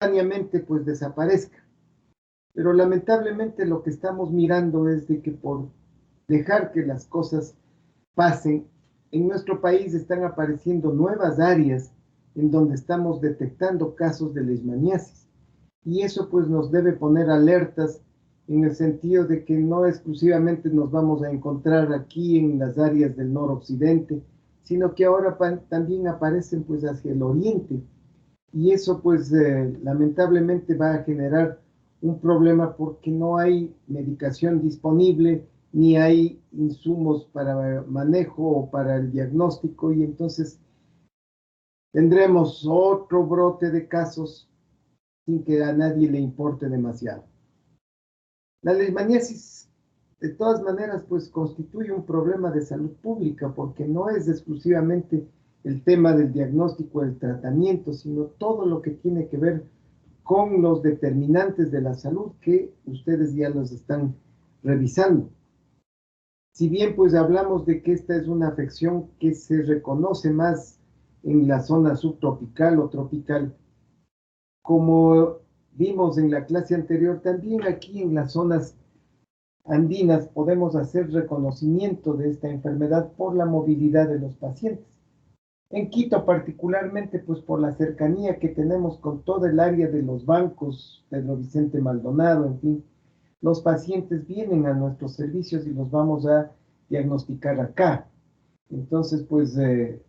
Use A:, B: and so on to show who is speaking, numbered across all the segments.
A: momentáneamente pues desaparezca. Pero lamentablemente lo que estamos mirando es de que por dejar que las cosas pasen, en nuestro país están apareciendo nuevas áreas en donde estamos detectando casos de leishmaniasis. Y eso pues nos debe poner alertas en el sentido de que no exclusivamente nos vamos a encontrar aquí en las áreas del noroccidente, sino que ahora también aparecen pues hacia el oriente. Y eso pues lamentablemente va a generar un problema porque no hay medicación disponible, ni hay insumos para manejo o para el diagnóstico, y entonces tendremos otro brote de casos sin que a nadie le importe demasiado. La leishmaniasis, de todas maneras, pues constituye un problema de salud pública porque no es exclusivamente el tema del diagnóstico, del tratamiento, sino todo lo que tiene que ver con los determinantes de la salud que ustedes ya los están revisando. Si bien pues hablamos de que esta es una afección que se reconoce más en la zona subtropical o tropical, como vimos en la clase anterior, también aquí en las zonas andinas podemos hacer reconocimiento de esta enfermedad por la movilidad de los pacientes. En Quito particularmente, pues por la cercanía que tenemos con todo el área de los bancos, Pedro Vicente Maldonado, en fin, los pacientes vienen a nuestros servicios y los vamos a diagnosticar acá. Entonces, pues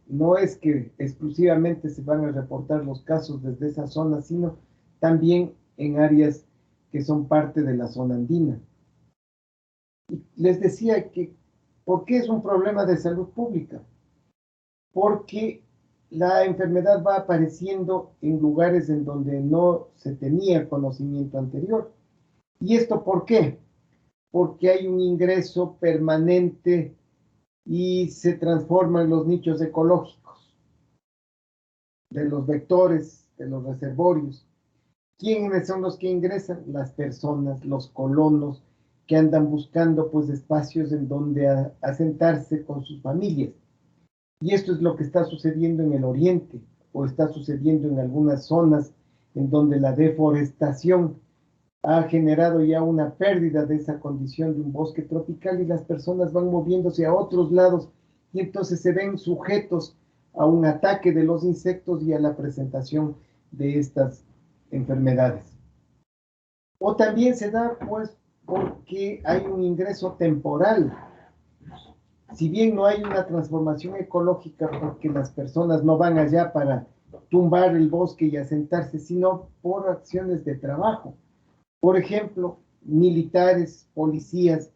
A: no es que exclusivamente se van a reportar los casos desde esa zona, sino también en áreas que son parte de la zona andina. Y les decía que, ¿por qué es un problema de salud pública? Porque la enfermedad va apareciendo en lugares en donde no se tenía conocimiento anterior. ¿Y esto por qué? Porque hay un ingreso permanente y se transforman los nichos ecológicos de los vectores, de los reservorios. ¿Quiénes son los que ingresan? Las personas, los colonos, que andan buscando pues espacios en donde asentarse con sus familias. Y esto es lo que está sucediendo en el oriente, o está sucediendo en algunas zonas en donde la deforestación ha generado ya una pérdida de esa condición de un bosque tropical y las personas van moviéndose a otros lados y entonces se ven sujetos a un ataque de los insectos y a la presentación de estas enfermedades. O también se da pues porque hay un ingreso temporal. Si bien no hay una transformación ecológica porque las personas no van allá para tumbar el bosque y asentarse, sino por acciones de trabajo. Por ejemplo, militares, policías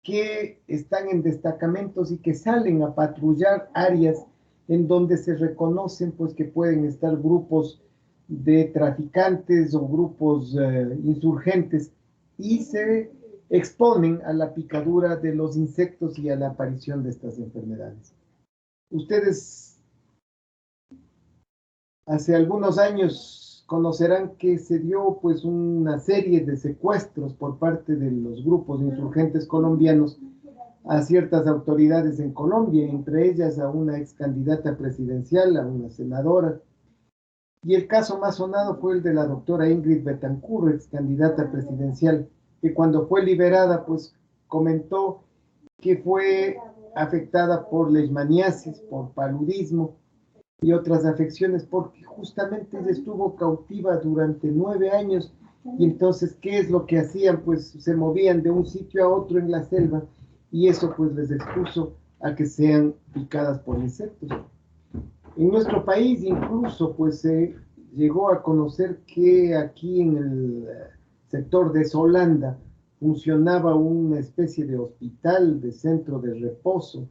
A: que están en destacamentos y que salen a patrullar áreas en donde se reconocen pues que pueden estar grupos de traficantes o grupos insurgentes y se exponen a la picadura de los insectos y a la aparición de estas enfermedades. Ustedes hace algunos años conocerán que se dio pues una serie de secuestros por parte de los grupos insurgentes colombianos a ciertas autoridades en Colombia, entre ellas a una ex candidata presidencial, a una senadora. Y el caso más sonado fue el de la doctora Ingrid Betancourt, ex candidata presidencial, que cuando fue liberada pues comentó que fue afectada por leishmaniasis, por paludismo y otras afecciones, porque justamente ella estuvo cautiva durante 9 años y entonces, ¿qué es lo que hacían? Pues se movían de un sitio a otro en la selva y eso pues les expuso a que sean picadas por insectos. En nuestro país incluso pues se llegó a conocer que aquí en el sector de Solanda funcionaba una especie de hospital, de centro de reposo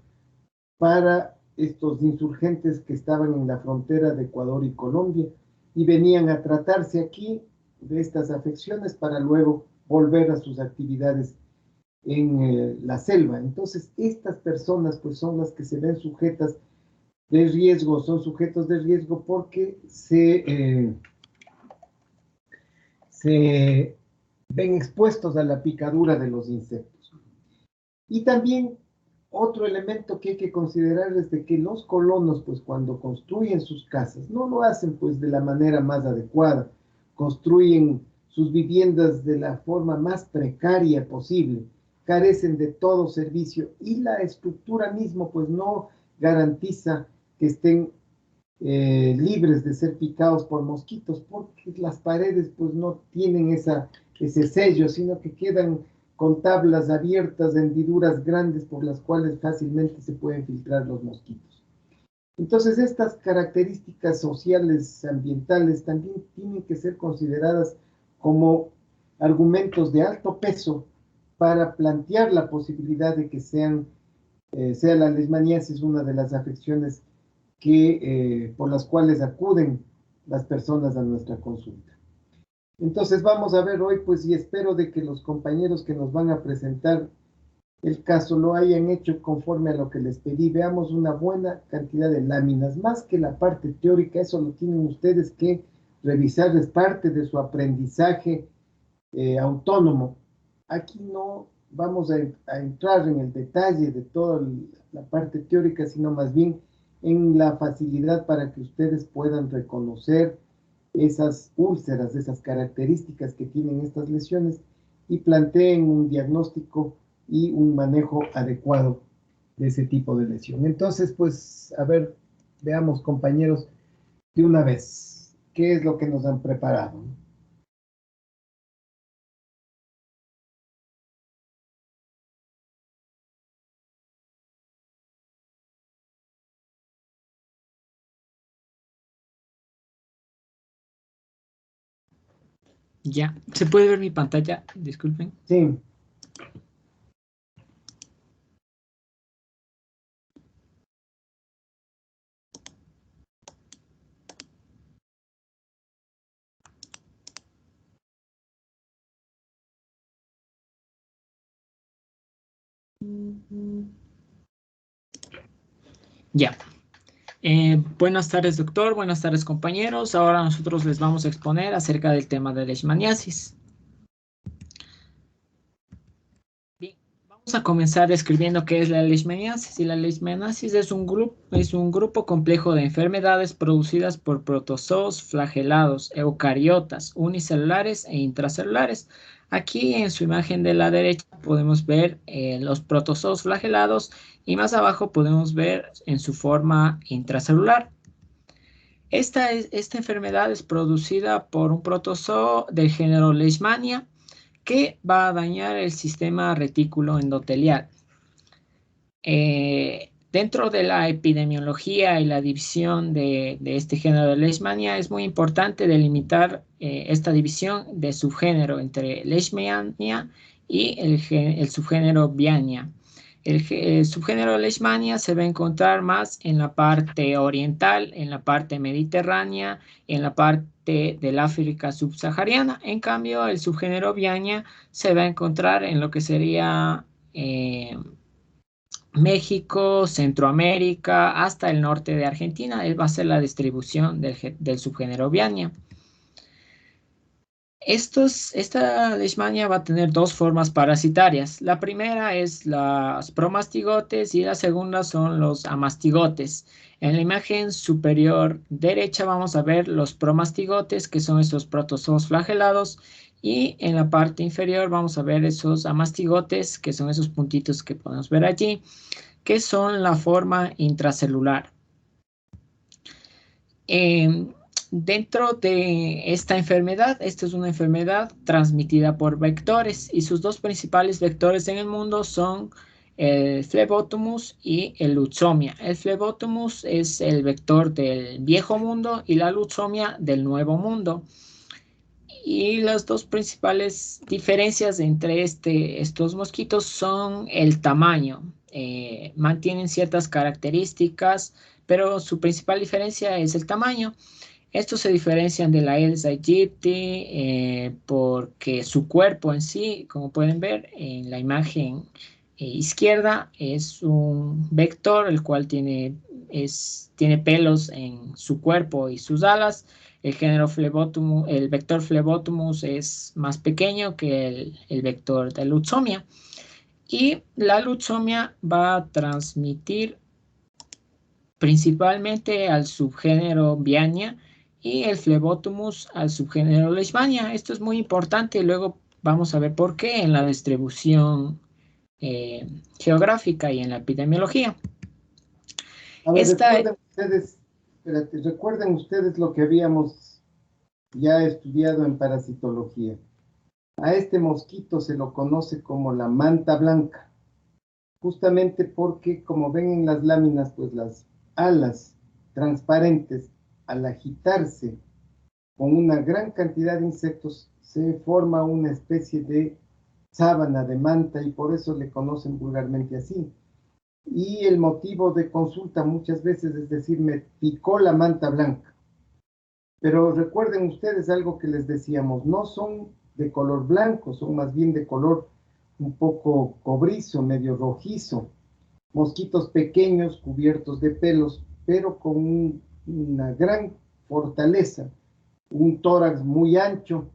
A: para estos insurgentes que estaban en la frontera de Ecuador y Colombia y venían a tratarse aquí de estas afecciones para luego volver a sus actividades en la selva. Entonces, estas personas pues son las que se ven sujetas de riesgo, son sujetos de riesgo porque se ven expuestos a la picadura de los insectos. Y también otro elemento que hay que considerar es de que los colonos, pues cuando construyen sus casas, no lo hacen pues de la manera más adecuada, construyen sus viviendas de la forma más precaria posible, carecen de todo servicio y la estructura mismo pues no garantiza que estén libres de ser picados por mosquitos, porque las paredes pues no tienen ese sello, sino que quedan con tablas abiertas, hendiduras grandes por las cuales fácilmente se pueden filtrar los mosquitos. Entonces, estas características sociales, ambientales, también tienen que ser consideradas como argumentos de alto peso para plantear la posibilidad de que sea la leishmaniasis una de las afecciones por las cuales acuden las personas a nuestra consulta. Entonces vamos a ver hoy, pues, y espero de que los compañeros que nos van a presentar el caso lo hayan hecho conforme a lo que les pedí. Veamos una buena cantidad de láminas, más que la parte teórica, eso lo tienen ustedes que revisar, es parte de su aprendizaje autónomo. Aquí no vamos a entrar en el detalle de toda la parte teórica, sino más bien en la facilidad para que ustedes puedan reconocer esas úlceras, esas características que tienen estas lesiones y planteen un diagnóstico y un manejo adecuado de ese tipo de lesión. Entonces, pues, a ver, veamos, compañeros, de una vez, ¿qué es lo que nos han preparado?
B: Ya, ¿se puede ver mi pantalla? Disculpen.
A: Sí.
B: Ya. Buenas tardes, doctor. Buenas tardes, compañeros. Ahora nosotros les vamos a exponer acerca del tema de la leishmaniasis. Bien, vamos a comenzar describiendo qué es la leishmaniasis. Y la leishmaniasis es un grupo complejo de enfermedades producidas por protozoos flagelados, eucariotas, unicelulares e intracelulares. Aquí en su imagen de la derecha podemos ver los protozoos flagelados y más abajo podemos ver en su forma intracelular. Esta enfermedad es producida por un protozoo del género Leishmania que va a dañar el sistema retículo endotelial. Dentro de la epidemiología y la división de este género de Leishmania es muy importante delimitar esta división de subgénero entre Leishmania y el subgénero Viania. El subgénero Leishmania se va a encontrar más en la parte oriental, en la parte mediterránea, en la parte del África subsahariana. En cambio, el subgénero Viania se va a encontrar en lo que sería México, Centroamérica, hasta el norte de Argentina. Va a ser la distribución del subgénero Viania. Esta leishmania va a tener dos formas parasitarias. La primera es las promastigotes y la segunda son los amastigotes. En la imagen superior derecha vamos a ver los promastigotes, que son estos protozoos flagelados, y en la parte inferior vamos a ver esos amastigotes, que son esos puntitos que podemos ver allí, que son la forma intracelular. Dentro de esta enfermedad, esta es una enfermedad transmitida por vectores y sus dos principales vectores en el mundo son el Phlebotomus y el Lutzomia. El Phlebotomus es el vector del viejo mundo y la Lutzomia del nuevo mundo. Y las dos principales diferencias entre estos mosquitos son el tamaño. Mantienen ciertas características, pero su principal diferencia es el tamaño. Estos se diferencian de la Aedes aegypti porque su cuerpo en sí, como pueden ver en la imagen izquierda, es un vector, el cual tiene pelos en su cuerpo y sus alas. El vector Phlebotomus es más pequeño que el vector de Lutzomia. Y la Lutzomia va a transmitir principalmente al subgénero Viania y el Phlebotomus al subgénero Leishmania. Esto es muy importante y luego vamos a ver por qué en la distribución geográfica y en la epidemiología.
A: A ver, recuerden ustedes lo que habíamos ya estudiado en parasitología. A este mosquito se lo conoce como la manta blanca, justamente porque, como ven en las láminas, pues las alas transparentes, al agitarse con una gran cantidad de insectos, se forma una especie de sábana de manta y por eso le conocen vulgarmente así. Y el motivo de consulta muchas veces es decir, me picó la manta blanca. Pero recuerden ustedes algo que les decíamos, no son de color blanco, son más bien de color un poco cobrizo, medio rojizo. Mosquitos pequeños, cubiertos de pelos, pero con una gran fortaleza, un tórax muy ancho,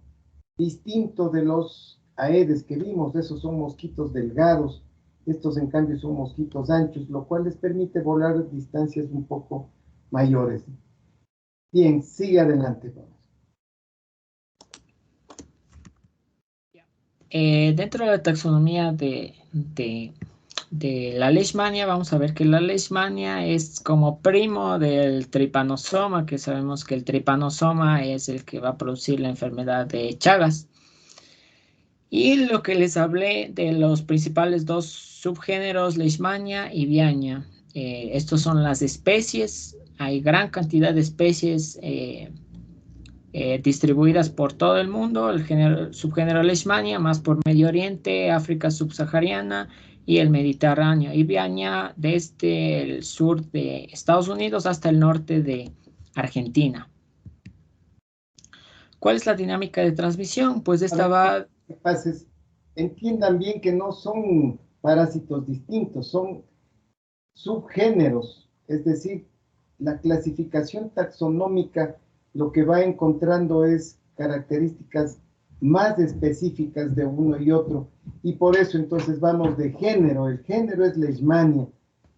A: distinto de los aedes que vimos. Esos son mosquitos delgados, estos en cambio son mosquitos anchos, lo cual les permite volar distancias un poco mayores. Bien, sigue adelante.
B: Dentro de la taxonomía de la Leishmania, vamos a ver que la Leishmania es como primo del Trypanosoma, que sabemos que el Trypanosoma es el que va a producir la enfermedad de Chagas. Y lo que les hablé de los principales dos subgéneros, Leishmania y Viaña. Estos son las especies, hay gran cantidad de especies distribuidas por todo el mundo, el subgénero Leishmania más por Medio Oriente, África subsahariana y el Mediterráneo, y Viaña desde el sur de Estados Unidos hasta el norte de Argentina. ¿Cuál es la dinámica de transmisión? Pues esta va...
A: Entiendan bien que no son parásitos distintos, son subgéneros, es decir, la clasificación taxonómica lo que va encontrando es características más específicas de uno y otro, y por eso entonces vamos de género, el género es Leishmania,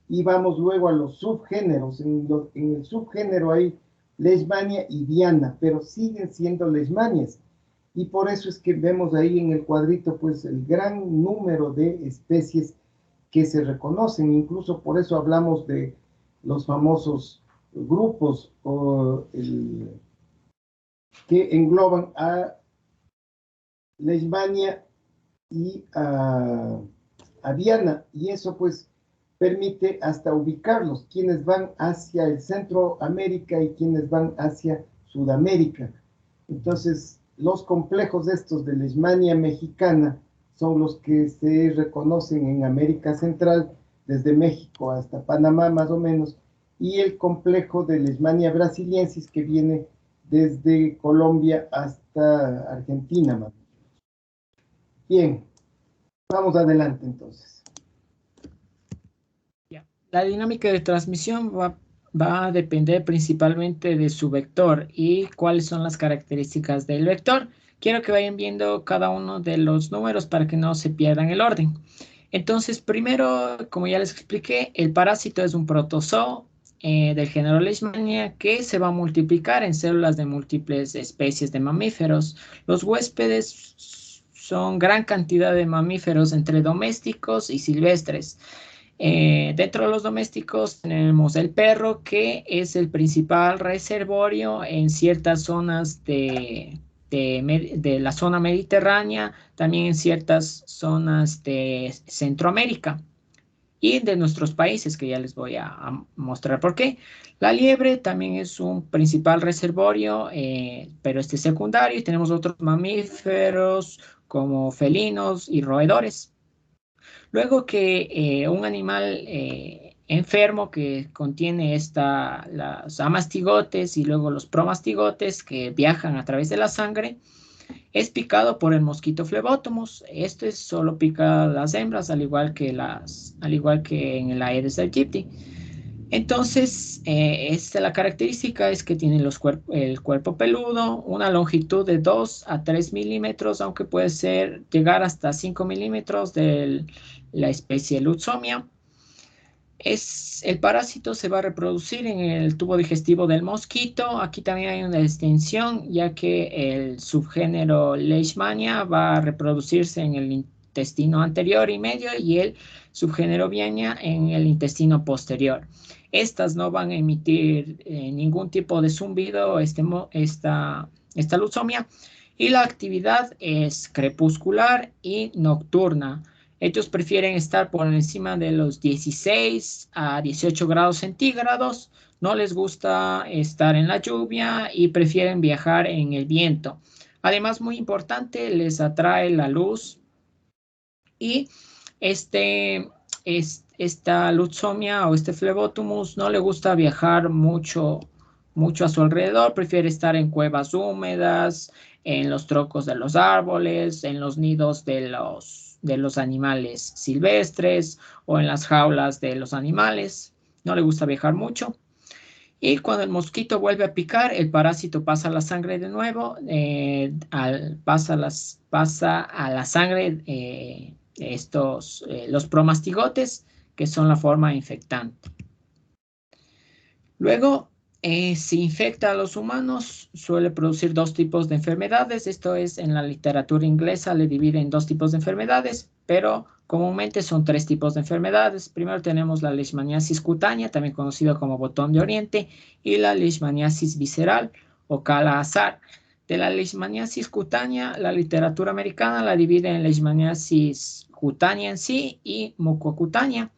A: y vamos luego a los subgéneros, en el subgénero hay Leishmania y Viana, pero siguen siendo Leishmanias, y por eso es que vemos ahí en el cuadrito pues el gran número de especies que se reconocen, incluso por eso hablamos de los famosos grupos que engloban a Leishmania y a Viana, y eso pues permite hasta ubicarlos, quienes van hacia el Centroamérica y quienes van hacia Sudamérica. Entonces, los complejos estos de Leishmania mexicana son los que se reconocen en América Central, desde México hasta Panamá más o menos, y el complejo de Leishmania brasiliensis que viene desde Colombia hasta Argentina más o menos. Bien, vamos adelante entonces.
B: La dinámica de transmisión va a depender principalmente de su vector y cuáles son las características del vector. Quiero que vayan viendo cada uno de los números para que no se pierdan el orden. Entonces, primero, como ya les expliqué, el parásito es un protozoo del género Leishmania que se va a multiplicar en células de múltiples especies de mamíferos. Los huéspedes son gran cantidad de mamíferos entre domésticos y silvestres. Dentro de los domésticos tenemos el perro, que es el principal reservorio en ciertas zonas de la zona mediterránea, también en ciertas zonas de Centroamérica y de nuestros países, que ya les voy a mostrar por qué. La liebre también es un principal reservorio, pero este es secundario, y tenemos otros mamíferos como felinos y roedores. Luego que un animal enfermo que contiene las amastigotes y luego los promastigotes que viajan a través de la sangre, es picado por el mosquito Phlebotomus. Esto solo pica las hembras, al igual que en el Aedes aegypti. Entonces, la característica es que tiene el cuerpo peludo, una longitud de 2 a 3 milímetros, aunque puede llegar hasta 5 milímetros de la especie Lutzomia. El parásito se va a reproducir en el tubo digestivo del mosquito. Aquí también hay una distinción, ya que el subgénero Leishmania va a reproducirse en el intestino anterior y medio y el subgénero Vienia en el intestino posterior. Estas no van a emitir ningún tipo de zumbido, esta luxomia, y la actividad es crepuscular y nocturna. Ellos prefieren estar por encima de los 16 a 18 grados centígrados. No les gusta estar en la lluvia y prefieren viajar en el viento. Además, muy importante, les atrae la luz y esta luxomia o este Phlebotomus no le gusta viajar mucho a su alrededor, prefiere estar en cuevas húmedas, en los troncos de los árboles, en los nidos de los animales silvestres o en las jaulas de los animales. No le gusta viajar mucho. Y cuando el mosquito vuelve a picar, el parásito pasa a la sangre de nuevo, pasa a la sangre los promastigotes, que son la forma infectante. Luego, si infecta a los humanos, suele producir dos tipos de enfermedades. Esto es, en la literatura inglesa le divide en dos tipos de enfermedades, pero comúnmente son tres tipos de enfermedades. Primero tenemos la leishmaniasis cutánea, también conocido como botón de oriente, y la leishmaniasis visceral o Kala-Azar. De la leishmaniasis cutánea, la literatura americana la divide en leishmaniasis cutánea en sí y mucocutánea.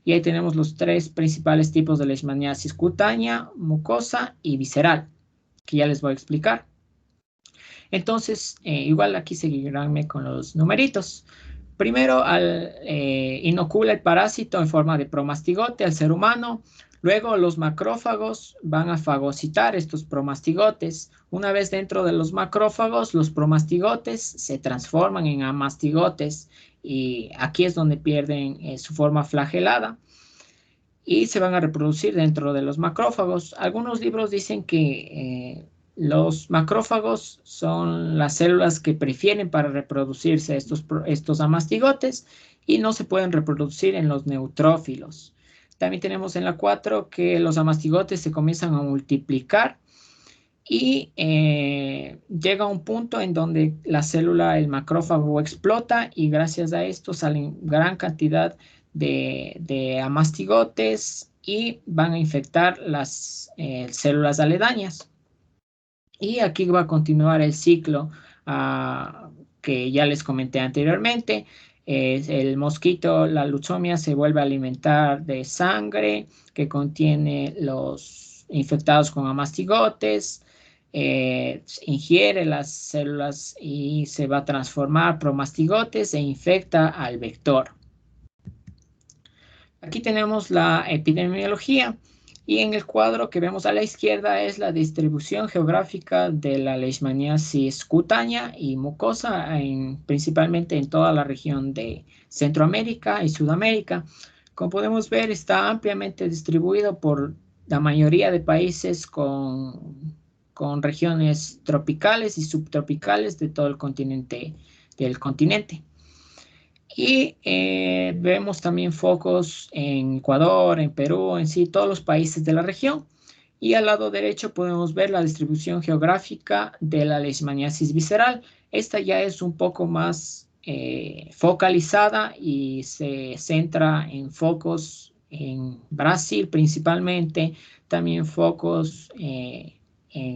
B: Y ahí tenemos los tres principales tipos de leishmaniasis: cutánea, mucosa y visceral, que ya les voy a explicar. Entonces, igual aquí seguiránme con los numeritos. Primero, inocula el parásito en forma de promastigote al ser humano. Luego, los macrófagos van a fagocitar estos promastigotes. Una vez dentro de los macrófagos, los promastigotes se transforman en amastigotes y aquí es donde pierden su forma flagelada y se van a reproducir dentro de los macrófagos. Algunos libros dicen que los macrófagos son las células que prefieren para reproducirse estos amastigotes y no se pueden reproducir en los neutrófilos. También tenemos en la 4 que los amastigotes se comienzan a multiplicar y llega un punto en donde la célula, el macrófago, explota y gracias a esto salen gran cantidad de amastigotes y van a infectar las células aledañas. Y aquí va a continuar el ciclo que ya les comenté anteriormente. El mosquito, la luxomia, se vuelve a alimentar de sangre que contiene los infectados con amastigotes, ingiere las células y se va a transformar promastigotes e infecta al vector. Aquí tenemos la epidemiología y en el cuadro que vemos a la izquierda es la distribución geográfica de la leishmaniasis cutánea y mucosa, principalmente en toda la región de Centroamérica y Sudamérica. Como podemos ver, está ampliamente distribuido por la mayoría de países con regiones tropicales y subtropicales de todo el continente. Y vemos también focos en Ecuador, en Perú, en sí, todos los países de la región. Y al lado derecho podemos ver la distribución geográfica de la leishmaniasis visceral. Esta ya es un poco más focalizada y se centra en focos en Brasil principalmente, también focos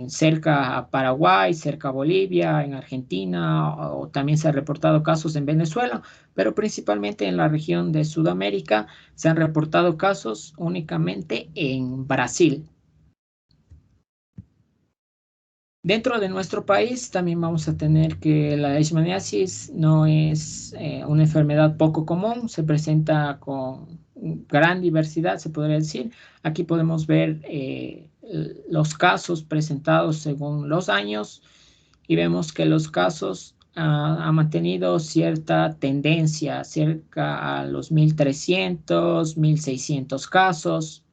B: cerca a Paraguay, cerca a Bolivia, en Argentina, o también se han reportado casos en Venezuela, pero principalmente en la región de Sudamérica se han reportado casos únicamente en Brasil. Dentro de nuestro país también vamos a tener que la leishmaniasis no es una enfermedad poco común, se presenta con gran diversidad, se podría decir. Aquí podemos ver los casos presentados según los años y vemos que los casos han mantenido cierta tendencia, cerca a los 1.300, 1.600 casos,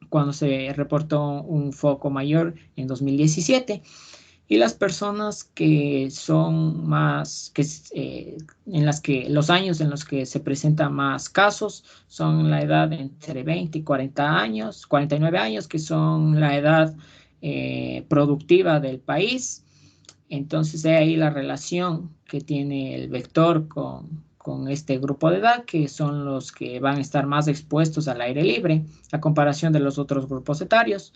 B: cuando se reportó un foco mayor en 2017. Y las personas que son más, en las que los años en los que se presentan más casos son la edad entre 20 y 40 años, 49 años, que son la edad productiva del país. Entonces, de ahí la relación que tiene el vector con este grupo de edad, que son los que van a estar más expuestos al aire libre, a comparación de los otros grupos etarios.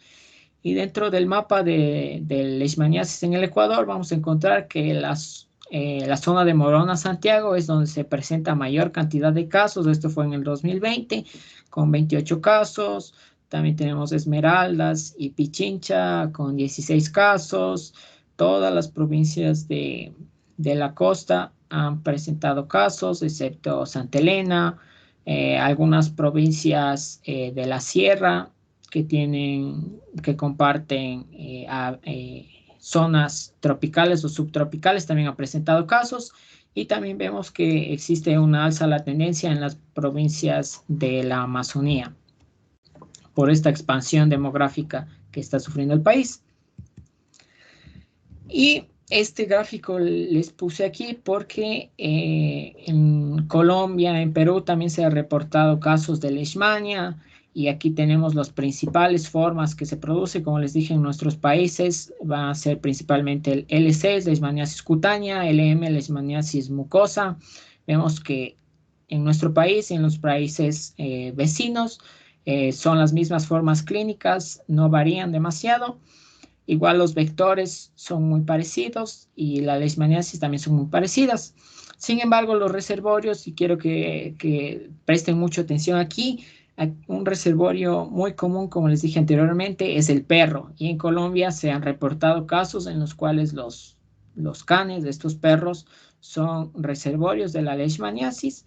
B: Y dentro del mapa de leishmaniasis en el Ecuador, vamos a encontrar que la zona de Morona, Santiago, es donde se presenta mayor cantidad de casos. Esto fue en el 2020, con 28 casos. También tenemos Esmeraldas y Pichincha, con 16 casos. Todas las provincias de la costa han presentado casos, excepto Santa Elena, algunas provincias de la sierra que comparten zonas tropicales o subtropicales también han presentado casos, y también vemos que existe una alza a la tendencia en las provincias de la Amazonía por esta expansión demográfica que está sufriendo el país. Y este gráfico les puse aquí porque en Colombia, en Perú también se han reportado casos de leishmania, y aquí tenemos las principales formas que se produce. Como les dije, en nuestros países va a ser principalmente el LC, leishmaniasis cutánea, LM, leishmaniasis mucosa. Vemos que en nuestro país y en los países vecinos son las mismas formas clínicas, no varían demasiado. Igual los vectores son muy parecidos y la leishmaniasis también son muy parecidas. Sin embargo, los reservorios, y quiero que presten mucha atención aquí, un reservorio muy común, como les dije anteriormente, es el perro. Y en Colombia se han reportado casos en los cuales los canes de estos perros son reservorios de la leishmaniasis,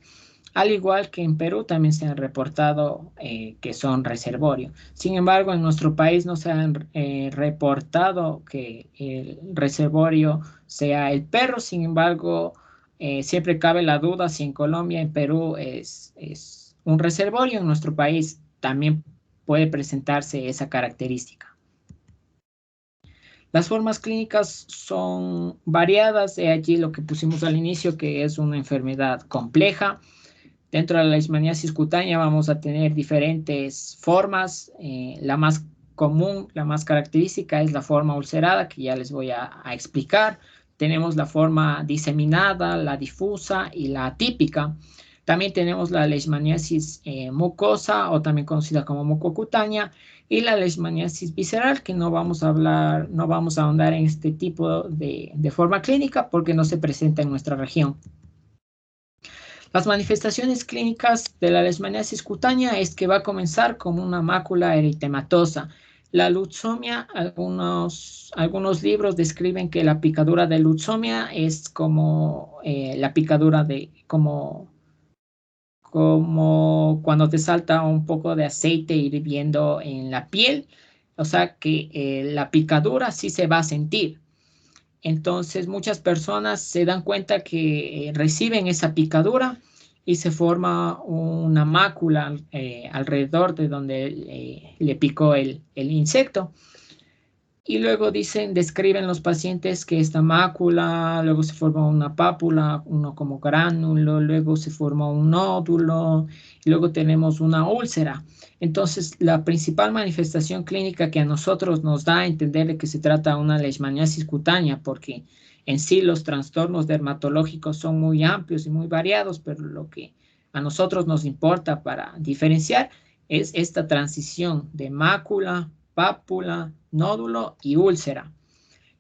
B: al igual que en Perú también se han reportado que son reservorio. Sin embargo, en nuestro país no se han reportado que el reservorio sea el perro. Sin embargo, siempre cabe la duda si en Colombia, en Perú es un reservorio. En nuestro país también puede presentarse esa característica. Las formas clínicas son variadas. He allí lo que pusimos al inicio, que es una enfermedad compleja. Dentro de la leishmaniasis cutánea vamos a tener diferentes formas. La más común, la más característica es la forma ulcerada, que ya les voy a explicar. Tenemos la forma diseminada, la difusa y la atípica. También tenemos la leishmaniasis mucosa, o también conocida como mucocutánea, y la leishmaniasis visceral, que no vamos a hablar, no vamos a ahondar en este tipo de forma clínica porque no se presenta en nuestra región. Las manifestaciones clínicas de la leishmaniasis cutánea es que va a comenzar como una mácula eritematosa. La lutzomia, algunos libros describen que la picadura de lutzomia es como la picadura como cuando te salta un poco de aceite hirviendo en la piel. O sea que la picadura sí se va a sentir. Entonces, muchas personas se dan cuenta que reciben esa picadura y se forma una mácula alrededor de donde le picó el insecto. Y luego describen los pacientes que esta mácula, luego se forma una pápula, uno como gránulo, luego se forma un nódulo, y luego tenemos una úlcera. Entonces, la principal manifestación clínica que a nosotros nos da a entender de que se trata de una leishmaniasis cutánea, porque en sí los trastornos dermatológicos son muy amplios y muy variados, pero lo que a nosotros nos importa para diferenciar es esta transición de mácula, pápula, nódulo y úlcera.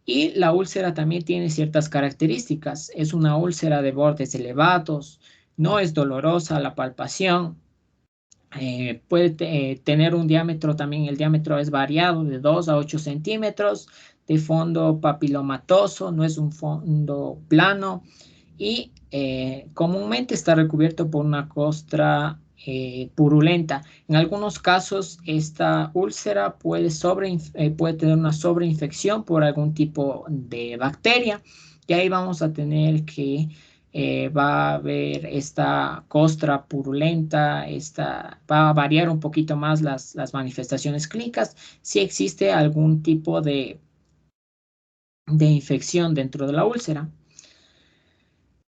B: Y la úlcera también tiene ciertas características. Es una úlcera de bordes elevados, no es dolorosa la palpación, puede tener un diámetro, también el diámetro es variado de 2 a 8 centímetros, de fondo papilomatoso, no es un fondo plano, y comúnmente está recubierto por una costra purulenta. En algunos casos, esta úlcera puede tener una sobreinfección por algún tipo de bacteria, y ahí vamos a tener que va a haber esta costra purulenta, va a variar un poquito más las manifestaciones clínicas si existe algún tipo de de infección dentro de la úlcera.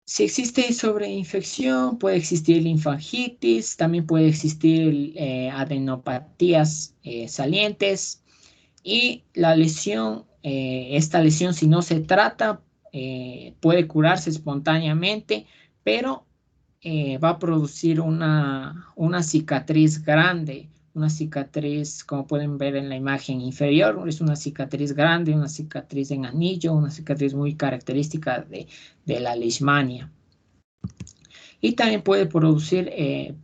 B: Si existe sobreinfección, puede existir linfangitis, también puede existir adenopatías salientes y la lesión, esta lesión si no se trata, puede curarse espontáneamente, pero va a producir una cicatriz grande, una cicatriz, como pueden ver en la imagen inferior, es una cicatriz grande, una cicatriz en anillo, una cicatriz muy característica de la leishmania. Y también puede producir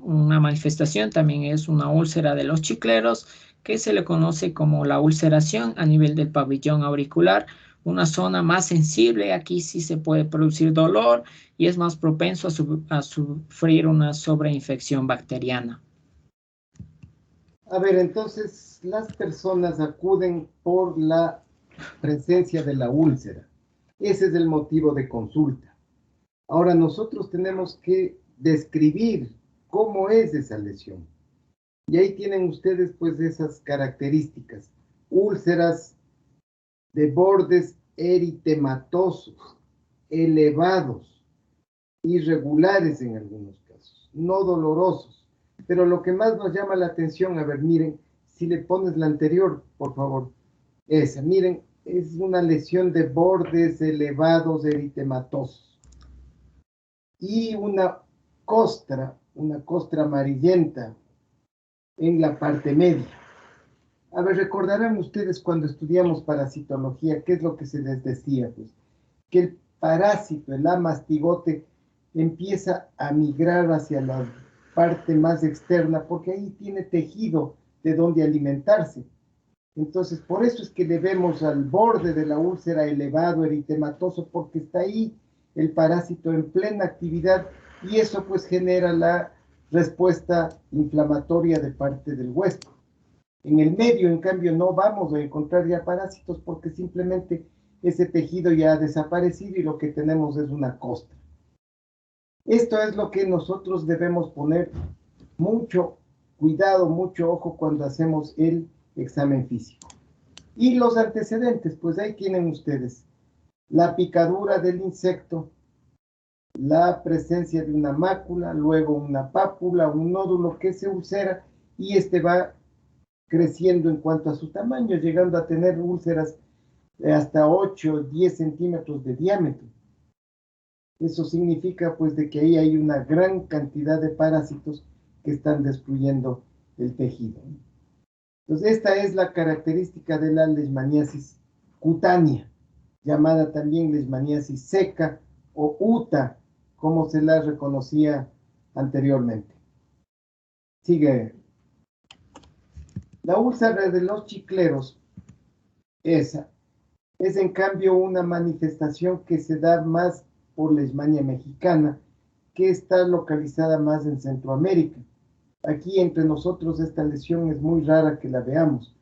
B: una manifestación, también es una úlcera de los chicleros, que se le conoce como la ulceración a nivel del pabellón auricular, una zona más sensible. Aquí sí se puede producir dolor y es más propenso a sufrir una sobreinfección bacteriana.
A: A ver, entonces las personas acuden por la presencia de la úlcera. Ese es el motivo de consulta. Ahora nosotros tenemos que describir cómo es esa lesión. Y ahí tienen ustedes pues esas características. Úlceras de bordes eritematosos, elevados, irregulares en algunos casos, no dolorosos. Pero lo que más nos llama la atención, a ver, miren, si le pones la anterior, por favor, esa, miren, es una lesión de bordes elevados eritematosos y una costra amarillenta en la parte media. A ver, recordarán ustedes cuando estudiamos parasitología, ¿qué es lo que se les decía? Pues que el parásito, el amastigote, empieza a migrar hacia la parte más externa porque ahí tiene tejido de donde alimentarse. Entonces, por eso es que le vemos al borde de la úlcera elevado, eritematoso, porque está ahí el parásito en plena actividad y eso pues genera la respuesta inflamatoria de parte del huésped. En el medio, en cambio, no vamos a encontrar ya parásitos porque simplemente ese tejido ya ha desaparecido y lo que tenemos es una costra. Esto es lo que nosotros debemos poner mucho cuidado, mucho ojo cuando hacemos el examen físico. Y los antecedentes, pues ahí tienen ustedes. La picadura del insecto, la presencia de una mácula, luego una pápula, un nódulo que se ulcera y este va creciendo en cuanto a su tamaño, llegando a tener úlceras de hasta 8 o 10 centímetros de diámetro. Eso significa pues de que ahí hay una gran cantidad de parásitos que están destruyendo el tejido. Entonces esta es la característica de la leishmaniasis cutánea, llamada también leishmaniasis seca o UTA, como se la reconocía anteriormente. Sigue. La úlcera de los chicleros, esa, es en cambio una manifestación que se da más por leishmania mexicana, que está localizada más en Centroamérica. Aquí entre nosotros esta lesión es muy rara que la veamos.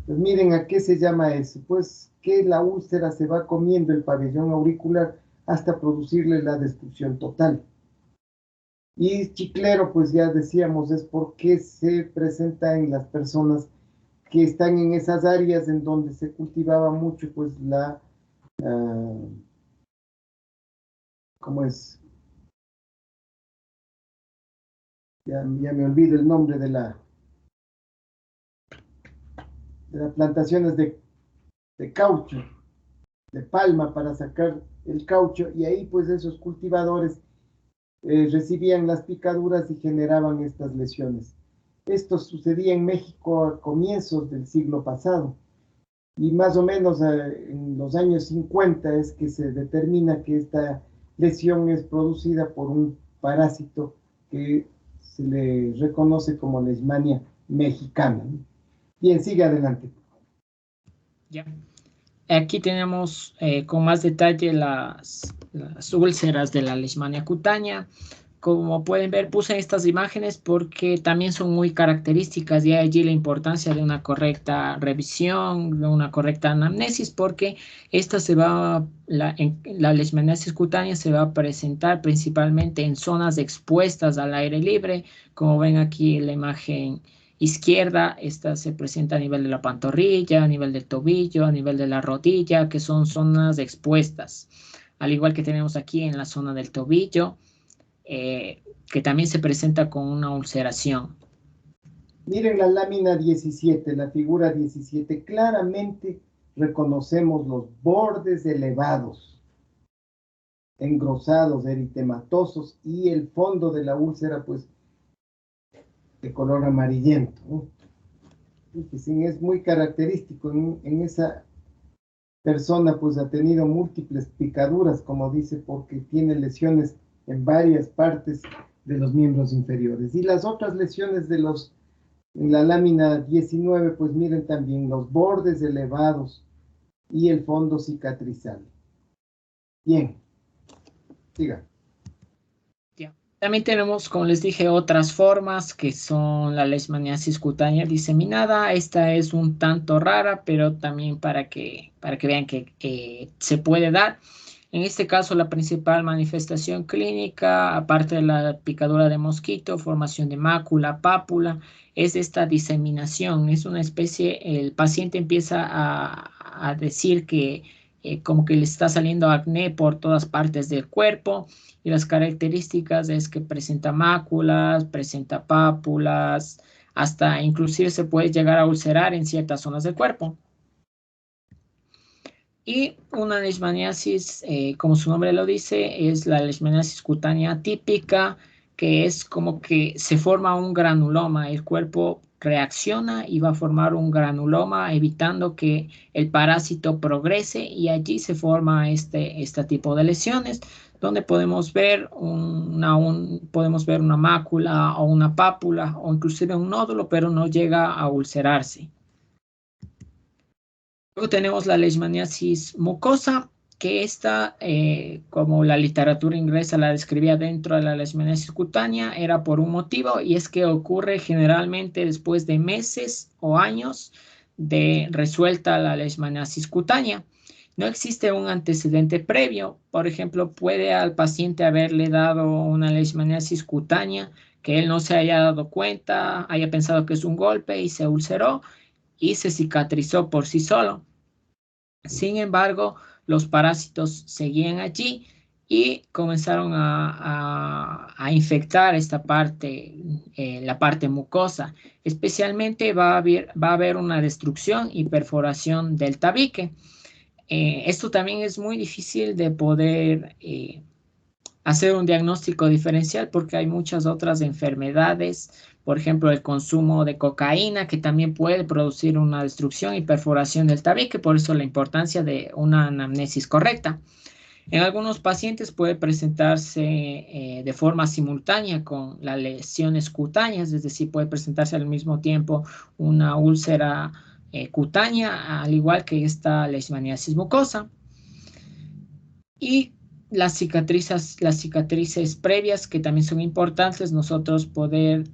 A: Pues miren a qué se llama eso, pues que la úlcera se va comiendo el pabellón auricular hasta producirle la destrucción total. Y chiclero, pues ya decíamos, es porque se presenta en las personas que están en esas áreas en donde se cultivaba mucho, pues ¿cómo es? Ya me olvido el nombre de las plantaciones de caucho, de palma para sacar el caucho, y ahí pues esos cultivadores recibían las picaduras y generaban estas lesiones. Esto sucedía en México a comienzos del siglo pasado y más o menos en los años 50 es que se determina que esta lesión es producida por un parásito que se le reconoce como leishmania mexicana. Bien, sigue adelante.
B: Ya. Aquí tenemos con más detalle las úlceras de la leishmania cutánea. Como pueden ver, puse estas imágenes porque también son muy características y hay allí la importancia de una correcta revisión, de una correcta anamnesis, porque la leishmaniasis cutánea se va a presentar principalmente en zonas expuestas al aire libre, como ven aquí en la imagen izquierda, esta se presenta a nivel de la pantorrilla, a nivel del tobillo, a nivel de la rodilla, que son zonas expuestas. Al igual que tenemos aquí en la zona del tobillo, que también se presenta con una ulceración.
A: Miren la lámina 17, la figura 17. Claramente reconocemos los bordes elevados, engrosados, eritematosos, y el fondo de la úlcera, pues, de color amarillento, ¿no? Es muy característico en esa persona, pues ha tenido múltiples picaduras, como dice, porque tiene lesiones en varias partes de los miembros inferiores. Y las otras lesiones en la lámina 19, pues miren también los bordes elevados y el fondo cicatrizal. Bien, siga.
B: También tenemos, como les dije, otras formas que son la leishmaniasis cutánea diseminada. Esta es un tanto rara, pero también para que vean que se puede dar. En este caso, la principal manifestación clínica, aparte de la picadura de mosquito, formación de mácula, pápula, es esta diseminación. Es una especie, el paciente empieza a decir que como que le está saliendo acné por todas partes del cuerpo. Y las características es que presenta máculas, presenta pápulas, hasta inclusive se puede llegar a ulcerar en ciertas zonas del cuerpo. Y una leishmaniasis, como su nombre lo dice, es la leishmaniasis cutánea típica, que es como que se forma un granuloma, el cuerpo reacciona y va a formar un granuloma, evitando que el parásito progrese, y allí se forma este tipo de lesiones, donde podemos ver podemos ver una mácula o una pápula o inclusive un nódulo, pero no llega a ulcerarse. Luego tenemos la leishmaniasis mucosa, que esta, como la literatura inglesa la describía dentro de la leishmaniasis cutánea, era por un motivo, y es que ocurre generalmente después de meses o años de resuelta la leishmaniasis cutánea. No existe un antecedente previo. Por ejemplo, puede al paciente haberle dado una leishmaniasis cutánea, que él no se haya dado cuenta, haya pensado que es un golpe y se ulceró y se cicatrizó por sí solo. Sin embargo, los parásitos seguían allí y comenzaron a infectar esta parte, la parte mucosa. Especialmente va a haber una destrucción y perforación del tabique. Esto también es muy difícil de poder hacer un diagnóstico diferencial, porque hay muchas otras enfermedades, por ejemplo, el consumo de cocaína, que también puede producir una destrucción y perforación del tabique, por eso la importancia de una anamnesis correcta. En algunos pacientes puede presentarse de forma simultánea con las lesiones cutáneas, es decir, puede presentarse al mismo tiempo una úlcera cutánea, al igual que esta leishmaniasis mucosa. Y las cicatrices previas, que también son importantes, nosotros poder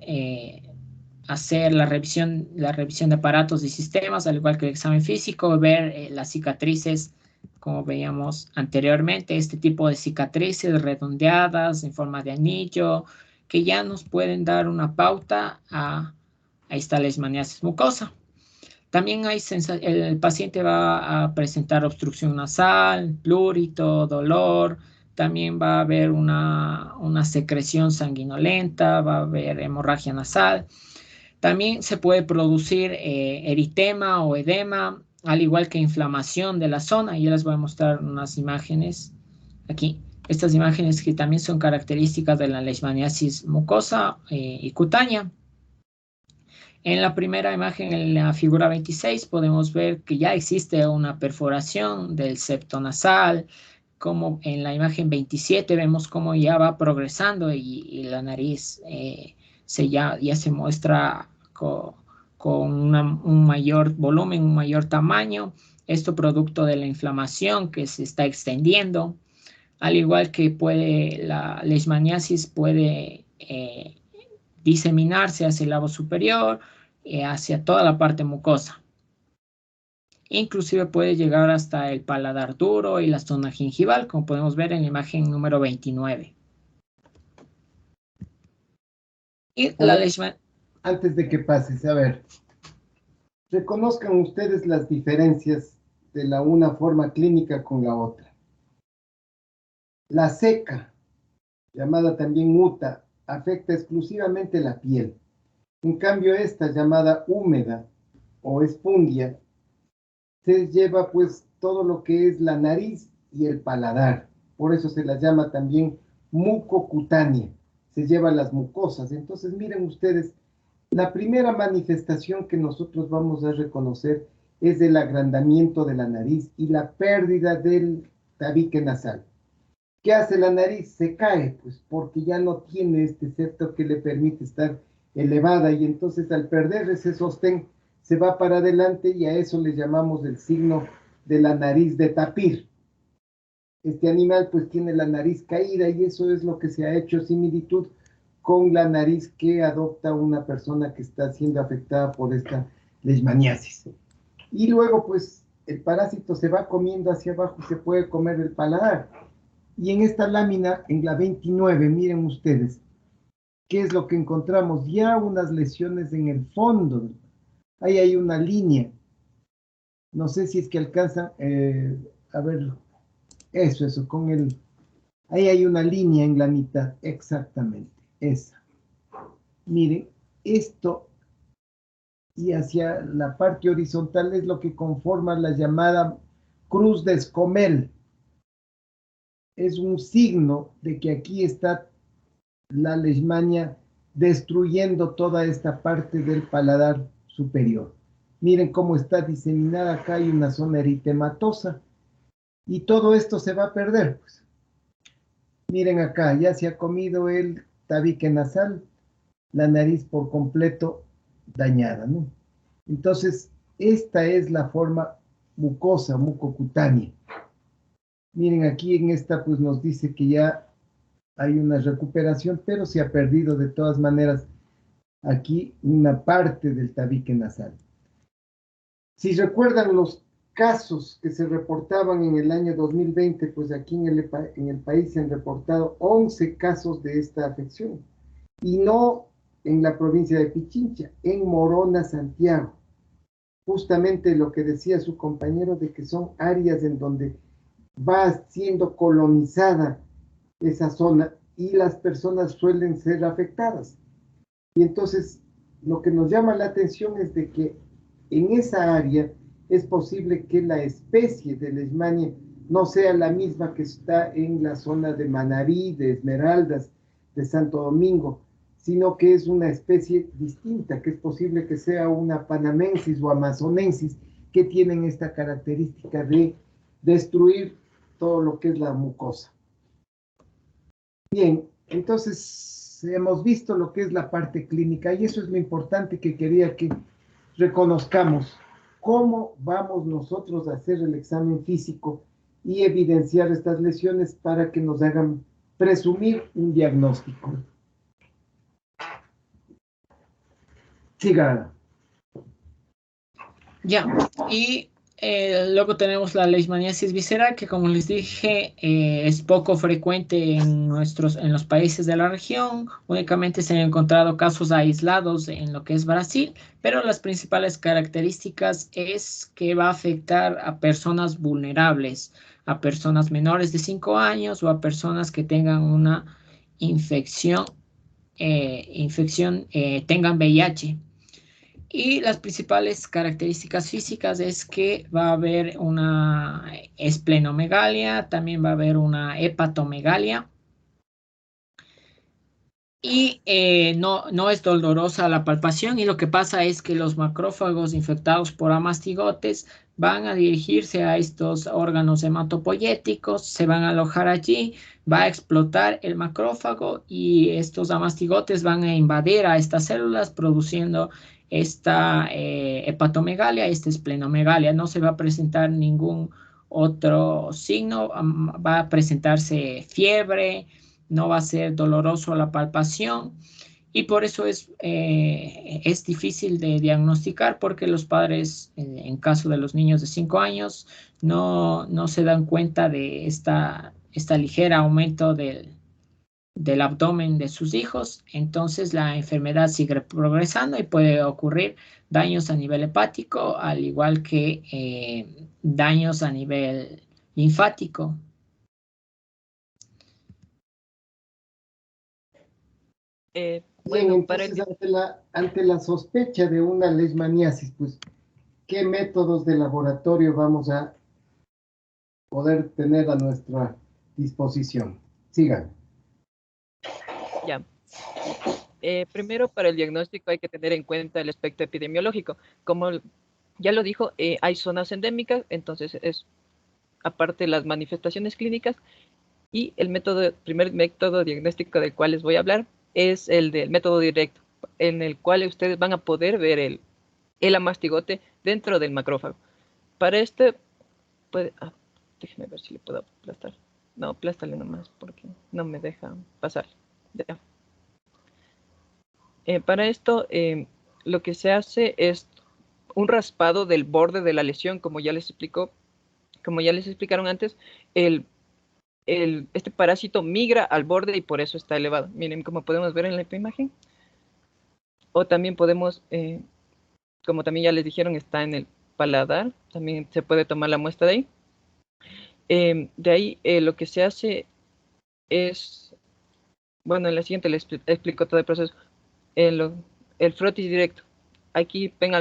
B: hacer la revisión de aparatos y sistemas, al igual que el examen físico, ver las cicatrices, como veíamos anteriormente, este tipo de cicatrices redondeadas en forma de anillo, que ya nos pueden dar una pauta a esta leishmaniasis mucosa. También el paciente va a presentar obstrucción nasal, prurito, dolor. También va a haber una secreción sanguinolenta, va a haber hemorragia nasal. También se puede producir eritema o edema, al igual que inflamación de la zona. Y ya les voy a mostrar unas imágenes aquí. Estas imágenes que también son características de la leishmaniasis mucosa y cutánea. En la primera imagen, en la figura 26, podemos ver que ya existe una perforación del septo nasal, como en la imagen 27 vemos cómo ya va progresando y la nariz ya se muestra con un mayor volumen, un mayor tamaño. Esto producto de la inflamación que se está extendiendo, al igual que la leishmaniasis puede diseminarse hacia el lado superior, hacia toda la parte mucosa. Inclusive puede llegar hasta el paladar duro y la zona gingival, como podemos ver en la imagen número 29. Y la leishmaniasis...
A: antes de que pases, a ver, reconozcan ustedes las diferencias de una forma clínica con la otra. La seca, llamada también muta, afecta exclusivamente la piel. En cambio, esta llamada húmeda o espundia se lleva pues todo lo que es la nariz y el paladar. Por eso se la llama también mucocutánea. Se lleva las mucosas. Entonces, miren ustedes, la primera manifestación que nosotros vamos a reconocer es el agrandamiento de la nariz y la pérdida del tabique nasal. ¿Qué hace la nariz? Se cae, pues porque ya no tiene este septo que le permite estar elevada y entonces al perder ese sostén se va para adelante y a eso le llamamos el signo de la nariz de tapir. Este animal pues tiene la nariz caída y eso es lo que se ha hecho similitud con la nariz que adopta una persona que está siendo afectada por esta leishmaniasis. Y luego pues el parásito se va comiendo hacia abajo y se puede comer el paladar. Y en esta lámina, en la 29, miren ustedes, ¿qué es lo que encontramos? Ya unas lesiones en el fondo. Ahí hay una línea. No sé si es que alcanzan, a ver, eso, con el... Ahí hay una línea en la mitad, exactamente, esa. Miren, esto y hacia la parte horizontal es lo que conforma la llamada cruz de Escomel. Es un signo de que aquí está la leishmania destruyendo toda esta parte del paladar superior. Miren cómo está diseminada, acá hay una zona eritematosa y todo esto se va a perder, pues. Miren acá, ya se ha comido el tabique nasal, la nariz por completo dañada, ¿no? Entonces, esta es la forma mucosa, mucocutánea. Miren aquí en esta, pues nos dice que ya hay una recuperación, pero se ha perdido de todas maneras aquí una parte del tabique nasal. Si recuerdan los casos que se reportaban en el año 2020, pues aquí en el país se han reportado 11 casos de esta afección. Y no en la provincia de Pichincha, en Morona, Santiago. Justamente lo que decía su compañero de que son áreas en donde va siendo colonizada esa zona y las personas suelen ser afectadas. Y entonces lo que nos llama la atención es de que en esa área es posible que la especie de leishmania no sea la misma que está en la zona de Manabí, de Esmeraldas, de Santo Domingo, sino que es una especie distinta, que es posible que sea una panamensis o amazonensis, que tienen esta característica de destruir todo lo que es la mucosa. Bien, entonces hemos visto lo que es la parte clínica y eso es lo importante que quería que reconozcamos. ¿Cómo vamos nosotros a hacer el examen físico y evidenciar estas lesiones para que nos hagan presumir un diagnóstico? Siga.
B: Ya, y luego tenemos la leishmaniasis visceral, que como les dije, es poco frecuente en los países de la región. Únicamente se han encontrado casos aislados en lo que es Brasil, pero las principales características es que va a afectar a personas vulnerables, a personas menores de 5 años o a personas que tengan una infección, tengan VIH. Y las principales características físicas es que va a haber una esplenomegalia, también va a haber una hepatomegalia y no es dolorosa la palpación y lo que pasa es que los macrófagos infectados por amastigotes van a dirigirse a estos órganos hematopoyéticos, se van a alojar allí, va a explotar el macrófago y estos amastigotes van a invadir a estas células produciendo esta hepatomegalia, esta esplenomegalia. No se va a presentar ningún otro signo, va a presentarse fiebre, no va a ser doloroso la palpación y por eso es difícil de diagnosticar porque los padres, en caso de los niños de 5 años, no se dan cuenta de esta ligera aumento del abdomen de sus hijos, entonces la enfermedad sigue progresando y puede ocurrir daños a nivel hepático, al igual que daños a nivel linfático.
A: Bien,
C: Bueno, para el
A: entonces ante la sospecha de una leishmaniasis, pues, ¿qué métodos de laboratorio vamos a poder tener a nuestra disposición? Sigan.
C: ya. Primero, para el diagnóstico hay que tener en cuenta el aspecto epidemiológico. Como ya lo dijo, hay zonas endémicas, entonces es aparte las manifestaciones clínicas y el primer método diagnóstico del cual les voy a hablar es el del método directo, en el cual ustedes van a poder ver el amastigote dentro del macrófago. Para este, déjeme ver si le puedo aplastar. No, aplástale nomás porque no me deja pasar. Ya. Para esto, lo que se hace es un raspado del borde de la lesión, como ya les explicaron antes, este parásito migra al borde y por eso está elevado. Miren, como podemos ver en la imagen. O también podemos, como también ya les dijeron, está en el paladar. También se puede tomar la muestra de ahí. De ahí lo que se hace es, bueno, en la siguiente les explico todo el proceso. El frotis directo. Aquí ven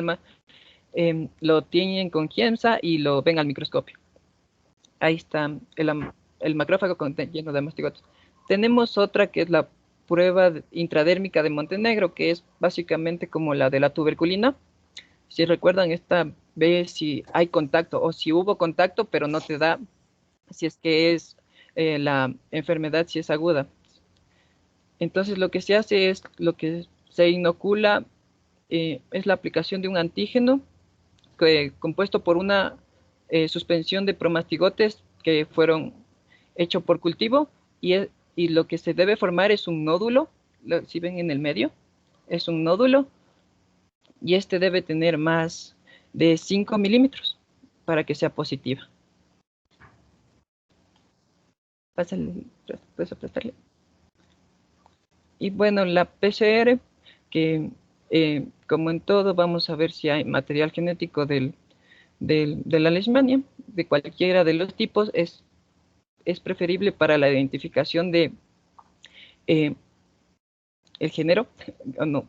C: lo tiñen con Kiemsa y lo ven al microscopio. Ahí está el macrófago lleno de mastigotes. Tenemos otra que es la prueba intradérmica de Montenegro, que es básicamente como la de la tuberculina. Si recuerdan, esta ve si hay contacto o si hubo contacto, pero no te da si es que es la enfermedad, si es aguda. Entonces lo que se hace es, lo que se inocula es la aplicación de un antígeno compuesto por una suspensión de promastigotes que fueron hechos por cultivo y lo que se debe formar es un nódulo, si ven en el medio, es un nódulo y este debe tener más de 5 milímetros para que sea positiva. Pásale, puedes aplastarle. Y bueno, la PCR, que como en todo vamos a ver si hay material genético de la leishmania, de cualquiera de los tipos, es preferible para la identificación de el género, o no,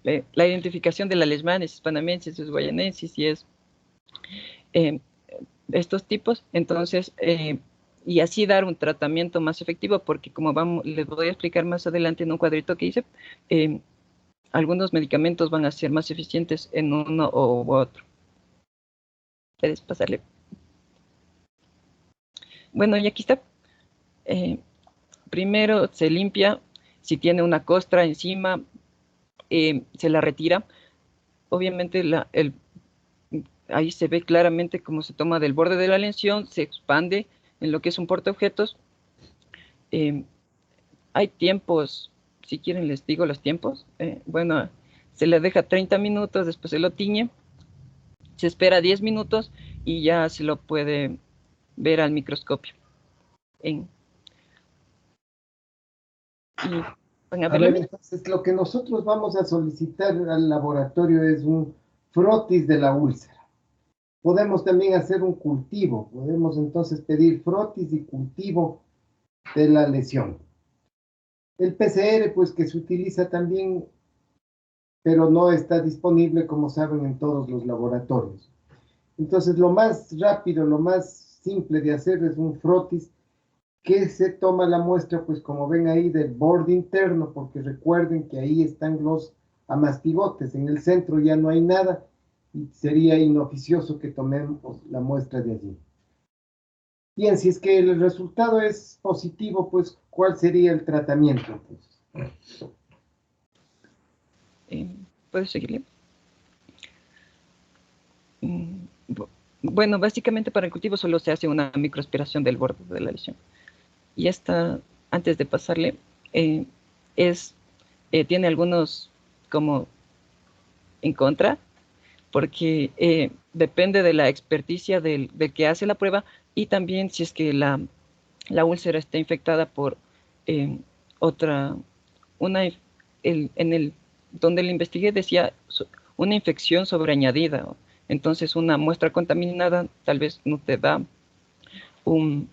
C: la identificación de la leishmaniasis panamensis, guayanensis, y es estos tipos, entonces, y así dar un tratamiento más efectivo, porque como les voy a explicar más adelante en un cuadrito que hice, algunos medicamentos van a ser más eficientes en uno u otro. ¿Puedes pasarle? Bueno, y aquí está. Primero se limpia, si tiene una costra encima, se la retira. Obviamente ahí se ve claramente cómo se toma del borde de la lesión, se expande en lo que es un portaobjetos. Hay tiempos, si quieren les digo los tiempos. Bueno, se le deja 30 minutos, después se lo tiñe, se espera 10 minutos y ya se lo puede ver al microscopio. Y van a
A: A ver,
C: verlo.
A: entonces lo que nosotros vamos a solicitar al laboratorio es un frotis de la úlcera. Podemos también hacer un cultivo, podemos entonces pedir frotis y cultivo de la lesión. El PCR, pues que se utiliza también, pero no está disponible, como saben, en todos los laboratorios. Entonces, lo más rápido, lo más simple de hacer es un frotis que se toma la muestra, pues como ven ahí, del borde interno, porque recuerden que ahí están los amastigotes, en el centro ya no hay nada y sería inoficioso que tomemos la muestra de allí. Bien, si es que el resultado es positivo, pues ¿cuál sería el tratamiento?
C: ¿Puedes seguirle? Bueno, básicamente para el cultivo solo se hace una microaspiración del borde de la lesión. Y esta, antes de pasarle, tiene algunos como en contra, porque depende de la experticia del que hace la prueba y también si es que la úlcera está infectada por donde le investigué decía una infección sobreañadida. Entonces una muestra contaminada tal vez no te da un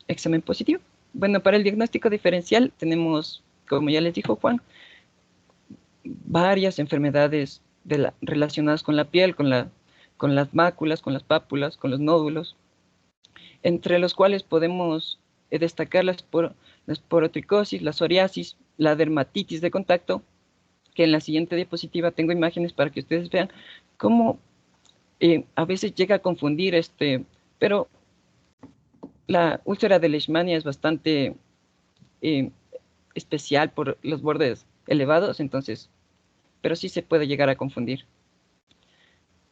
C: examen positivo. Bueno, para el diagnóstico diferencial tenemos, como ya les dijo Juan, varias enfermedades relacionadas con la piel, con las máculas, con las pápulas, con los nódulos, entre los cuales podemos destacar las porotricosis, la psoriasis, la dermatitis de contacto, que en la siguiente diapositiva tengo imágenes para que ustedes vean cómo a veces llega a confundir pero la úlcera de Leishmania es bastante especial por los bordes elevados, entonces, pero sí se puede llegar a confundir.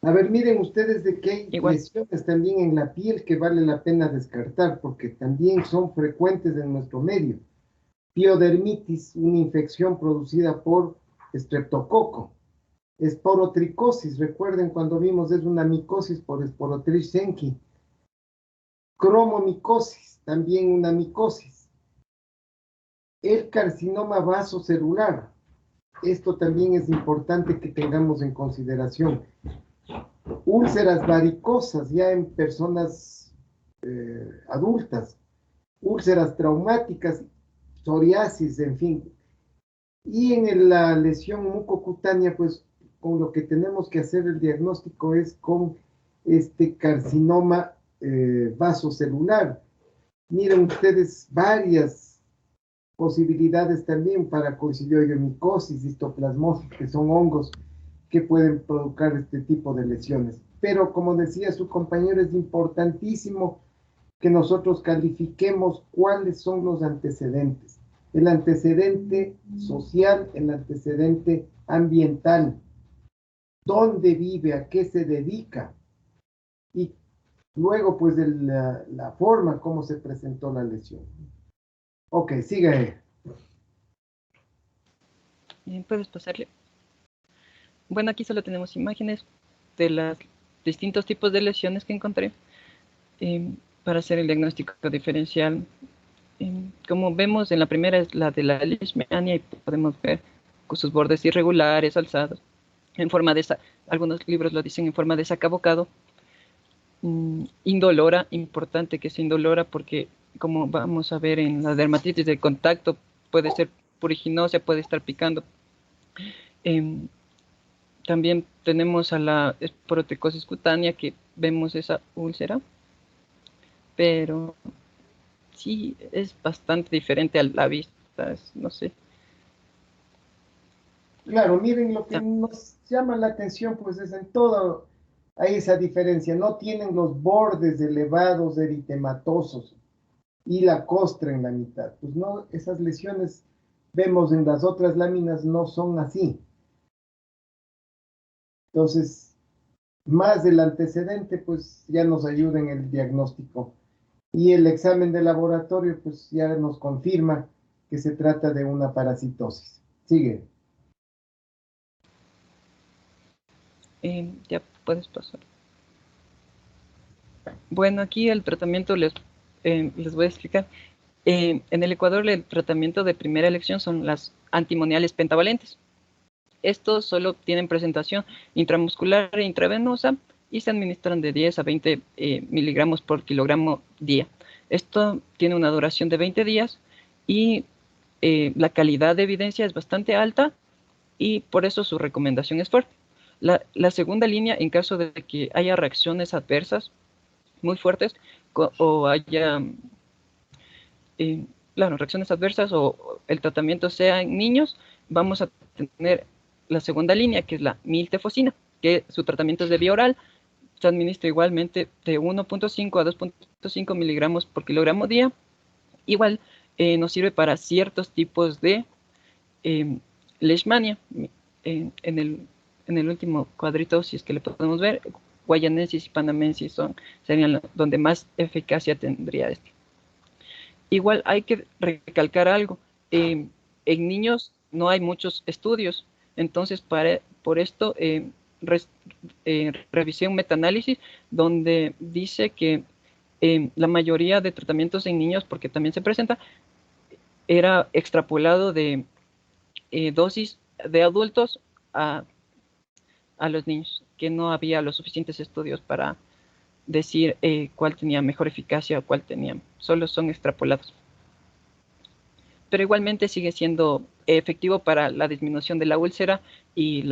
A: A ver, miren ustedes de qué hay
C: Igual.
A: lesiones también en la piel que vale la pena descartar, porque también son frecuentes en nuestro medio. Piodermitis, una infección producida por estreptococo. Esporotricosis, recuerden cuando vimos, es una micosis por Sporotrich senki. Cromomicosis, también una micosis. El carcinoma vasocelular, esto también es importante que tengamos en consideración. Úlceras varicosas ya en personas adultas, úlceras traumáticas, psoriasis, en fin. Y en la lesión mucocutánea, pues con lo que tenemos que hacer el diagnóstico es con este carcinoma vasocelular. Miren ustedes varias posibilidades también para coccidioidomicosis, histoplasmosis, que son hongos que pueden provocar este tipo de lesiones. Pero como decía su compañero, es importantísimo que nosotros califiquemos cuáles son los antecedentes. El antecedente social, el antecedente ambiental, dónde vive, a qué se dedica, y luego pues la forma como se presentó la lesión. Ok, sigue.
C: Bien, puedes pasarle. Bueno, aquí solo tenemos imágenes de los distintos tipos de lesiones que encontré para hacer el diagnóstico diferencial. Como vemos, en la primera es la de la leishmania y podemos ver con sus bordes irregulares, alzados, en forma de algunos libros lo dicen en forma de saca bocado. Indolora, importante que sea indolora porque como vamos a ver en la dermatitis de contacto puede ser pruriginosa, puede estar picando. También tenemos a la esporotricosis cutánea que vemos esa úlcera, pero sí es bastante diferente a la vista, no sé.
A: Claro, miren lo que nos llama la atención, pues es en todo hay esa diferencia. No tienen los bordes elevados eritematosos y la costra en la mitad. Pues no, esas lesiones vemos en las otras láminas no son así. Entonces, más del antecedente, pues ya nos ayuda en el diagnóstico. Y el examen de laboratorio, pues ya nos confirma que se trata de una parasitosis. Sigue.
C: Ya puedes pasar. Bueno, aquí el tratamiento les voy a explicar. En el Ecuador el tratamiento de primera elección son las antimoniales pentavalentes. Estos solo tienen presentación intramuscular e intravenosa y se administran de 10 a 20 miligramos por kilogramo día. Esto tiene una duración de 20 días y la calidad de evidencia es bastante alta y por eso su recomendación es fuerte. La segunda línea, en caso de que haya reacciones adversas muy fuertes o haya claro, reacciones adversas o el tratamiento sea en niños, vamos a tener la segunda línea, que es la miltefosina, que su tratamiento es de vía oral, se administra igualmente de 1.5 a 2.5 miligramos por kilogramo día. Igual nos sirve para ciertos tipos de leishmania. En el último cuadrito, si es que le podemos ver, guayanensis y panamensis serían donde más eficacia tendría este. Igual hay que recalcar algo. En niños no hay muchos estudios, entonces por esto revisé un metaanálisis donde dice que la mayoría de tratamientos en niños, porque también se presenta, era extrapolado de dosis de adultos a los niños, que no había los suficientes estudios para decir cuál tenía mejor eficacia o cuál tenía, solo son extrapolados. Pero igualmente sigue siendo efectivo para la disminución de la úlcera y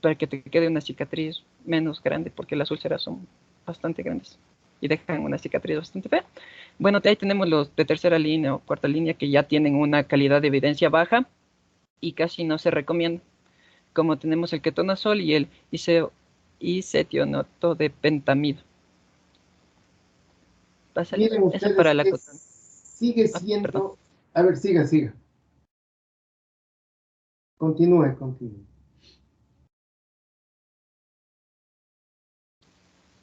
C: para que te quede una cicatriz menos grande, porque las úlceras son bastante grandes y dejan una cicatriz bastante fea. Bueno, ahí tenemos los de tercera línea o cuarta línea que ya tienen una calidad de evidencia baja y casi no se recomienda, como tenemos el ketonazol y el isetionato de pentamido.
A: Miren
C: Eso para
A: ustedes
C: la
A: que sigue
C: perdón.
A: siendo... A ver, siga. Continúe.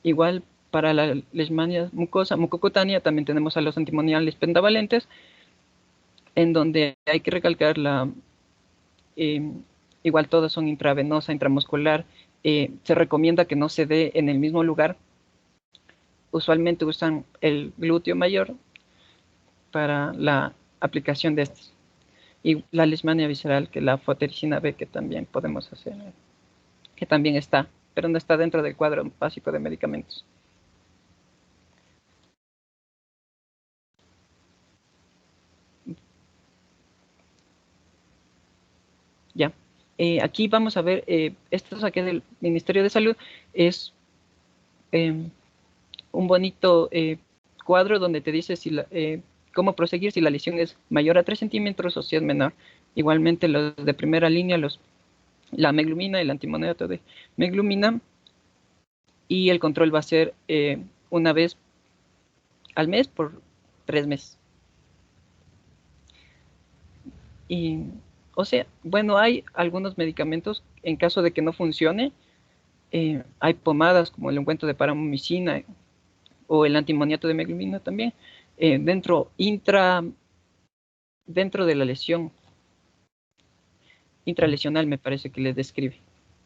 C: Igual para la leishmania mucosa, mucocutánea, también tenemos a los antimoniales pentavalentes, en donde hay que recalcar igual todos son intravenosa, intramuscular. Se recomienda que no se dé en el mismo lugar. Usualmente usan el glúteo mayor para la aplicación de estos. Y la leishmania visceral, que la fotericina B, que también podemos hacer, que también está, pero no está dentro del cuadro básico de medicamentos. Ya. Aquí vamos a ver, esto saqué del Ministerio de Salud, es un bonito cuadro donde te dice si cómo proseguir si la lesión es mayor a 3 centímetros o si es menor. Igualmente los de primera línea, la meglumina, el antimoniato de meglumina, y el control va a ser una vez al mes por 3 meses. Y, o sea, bueno, hay algunos medicamentos, en caso de que no funcione, hay pomadas como el ungüento de paramomicina o el antimoniato de meglumina también, dentro de la lesión intralesional, me parece que les describe,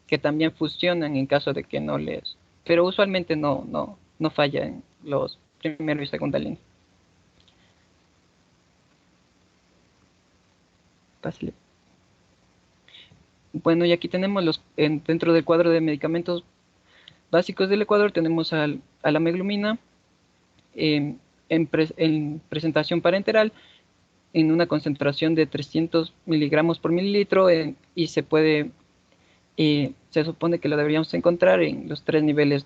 C: que también funcionan en caso de que no les, pero usualmente no falla en los primero y segunda línea. Pásale. Bueno, y aquí tenemos dentro del cuadro de medicamentos básicos del Ecuador, tenemos a la meglumina en presentación parenteral en una concentración de 300 miligramos por mililitro y se supone que lo deberíamos encontrar en los 3 niveles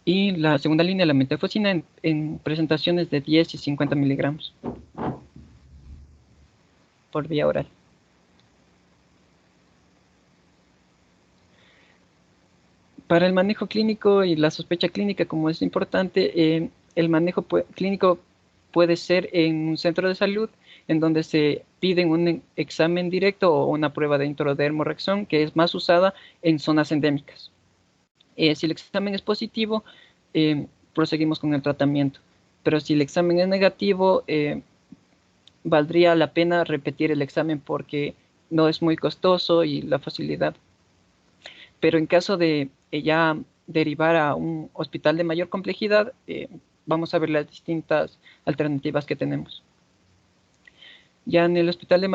C: Y la segunda línea, la metafosina, en presentaciones de 10 y 50 miligramos por vía oral. Para el manejo clínico y la sospecha clínica, como es importante, el manejo clínico puede ser en un centro de salud, en donde se piden un examen directo o una prueba de intradermorreacción, que es más usada en zonas endémicas. Si el examen es positivo, proseguimos con el tratamiento. Pero si el examen es negativo, valdría la pena repetir el examen porque no es muy costoso y la facilidad. Pero en caso de ya derivar a un hospital de mayor complejidad, vamos a ver las distintas alternativas que tenemos. Ya en el hospital de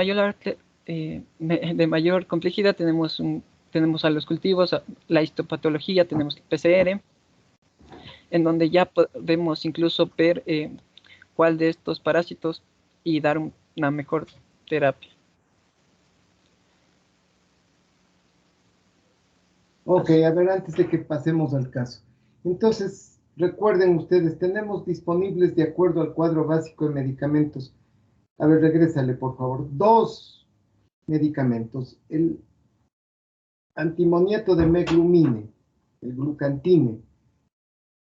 C: mayor complejidad tenemos a los cultivos, la histopatología, tenemos el PCR, en donde ya podemos incluso ver cuál de estos parásitos y dar una mejor terapia.
A: Ok, a ver, antes de que pasemos al caso. Entonces, recuerden ustedes, tenemos disponibles de acuerdo al cuadro básico de medicamentos. A ver, regrésale, por favor. 2 medicamentos. El antimoniato de meglumine, el glucantine.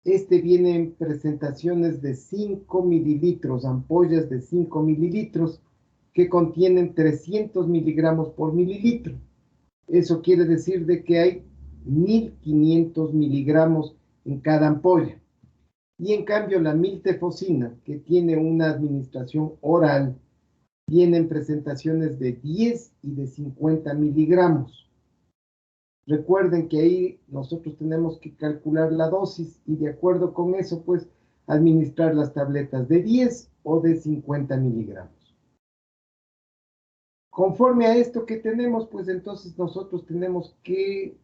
A: Este viene en presentaciones de 5 mililitros, ampollas de 5 mililitros, que contienen 300 miligramos por mililitro. Eso quiere decir de que hay 1500 miligramos en cada ampolla. Y en cambio la miltefosina, que tiene una administración oral, viene en presentaciones de 10 y de 50 miligramos. Recuerden que ahí nosotros tenemos que calcular la dosis y de acuerdo con eso, pues administrar las tabletas de 10 o de 50 miligramos. Conforme a esto que tenemos, pues entonces nosotros tenemos que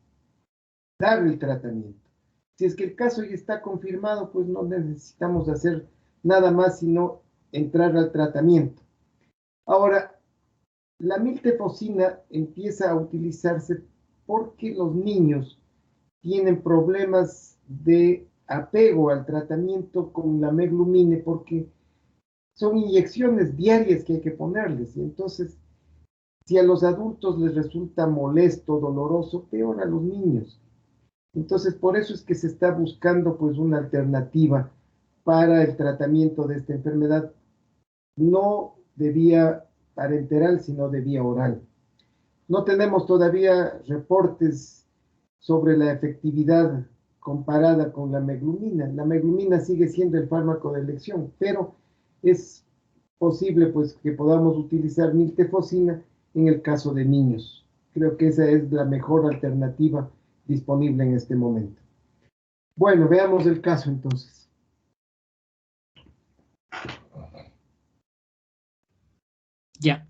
A: dar el tratamiento. Si es que el caso ya está confirmado, pues no necesitamos hacer nada más sino entrar al tratamiento. Ahora, la miltefosina empieza a utilizarse porque los niños tienen problemas de apego al tratamiento con la meglumine, porque son inyecciones diarias que hay que ponerles. Y entonces, si a los adultos les resulta molesto, doloroso, peor a los niños. Entonces, por eso es que se está buscando pues una alternativa para el tratamiento de esta enfermedad, no de vía parenteral, sino de vía oral. No tenemos todavía reportes sobre la efectividad comparada con la meglumina. La meglumina sigue siendo el fármaco de elección, pero es posible pues que podamos utilizar miltefosina en el caso de niños. Creo que esa es la mejor alternativa disponible en este momento. Bueno, veamos el caso entonces.
B: Ya.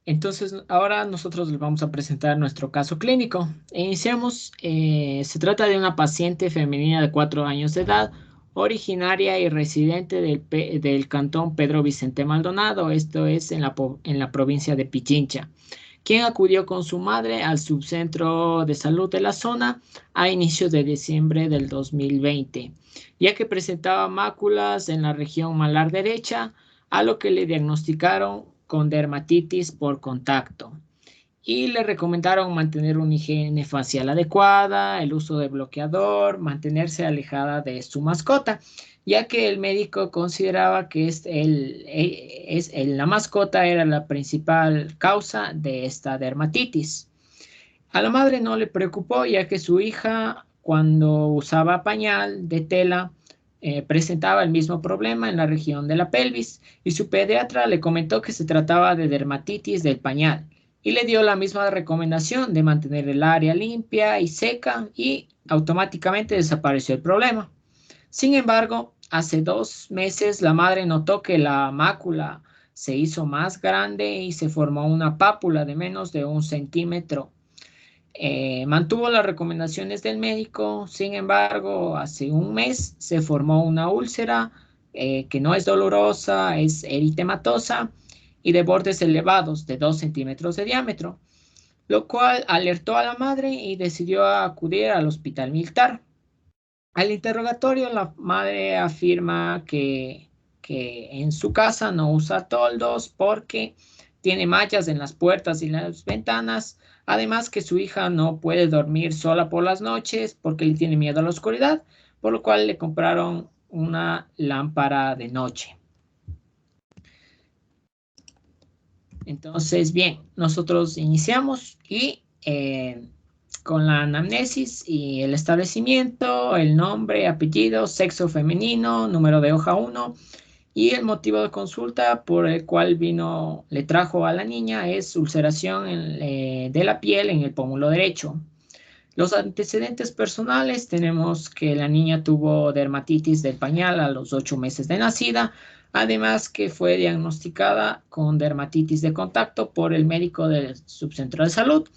B: Entonces, ahora nosotros les vamos a presentar nuestro caso clínico. Iniciamos. Se trata de una paciente femenina de 4 años de edad, originaria y residente del cantón Pedro Vicente Maldonado, esto es en la provincia de Pichincha, quien acudió con su madre al subcentro de salud de la zona a inicios de diciembre del 2020, ya que presentaba máculas en la región malar derecha, a lo que le diagnosticaron con dermatitis por contacto y le recomendaron mantener una higiene facial adecuada, el uso de bloqueador, mantenerse alejada de su mascota, ya que el médico consideraba que la mascota era la principal causa de esta dermatitis. A la madre no le preocupó, ya que su hija, cuando usaba pañal de tela, presentaba el mismo problema en la región de la pelvis, y su pediatra le comentó que se trataba de dermatitis del pañal y le dio la misma recomendación de mantener el área limpia y seca, y automáticamente desapareció el problema. Sin embargo, hace 2 meses la madre notó que la mácula se hizo más grande y se formó una pápula de menos de 1 centímetro. Mantuvo las recomendaciones del médico. Sin embargo, hace 1 mes se formó una úlcera que no es dolorosa, es eritematosa y de bordes elevados de 2 centímetros de diámetro, lo cual alertó a la madre y decidió acudir al hospital militar. Al interrogatorio, la madre afirma que en su casa no usa toldos porque tiene manchas en las puertas y las ventanas. Además que su hija no puede dormir sola por las noches porque le tiene miedo a la oscuridad, por lo cual le compraron una lámpara de noche. Entonces, bien, nosotros iniciamos y con la anamnesis y el establecimiento, el nombre, apellido, sexo femenino, número de hoja 1 y el motivo de consulta por el cual le trajo a la niña es ulceración de la piel en el pómulo derecho. Los antecedentes personales: tenemos que la niña tuvo dermatitis del pañal a los 8 meses de nacida, además que fue diagnosticada con dermatitis de contacto por el médico del subcentro de salud,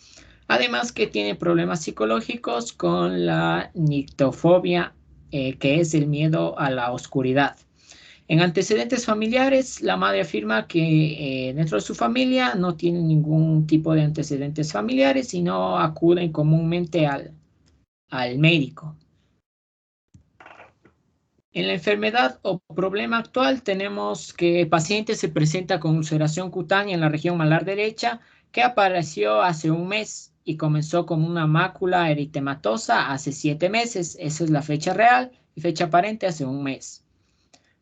B: además que tiene problemas psicológicos con la nictofobia, que es el miedo a la oscuridad. En antecedentes familiares, la madre afirma que dentro de su familia no tiene ningún tipo de antecedentes familiares y no acuden comúnmente al médico. En la enfermedad o problema actual tenemos que el paciente se presenta con ulceración cutánea en la región malar derecha que apareció hace 1 mes y comenzó con una mácula eritematosa hace 7 meses. Esa es la fecha real y fecha aparente hace 1 mes.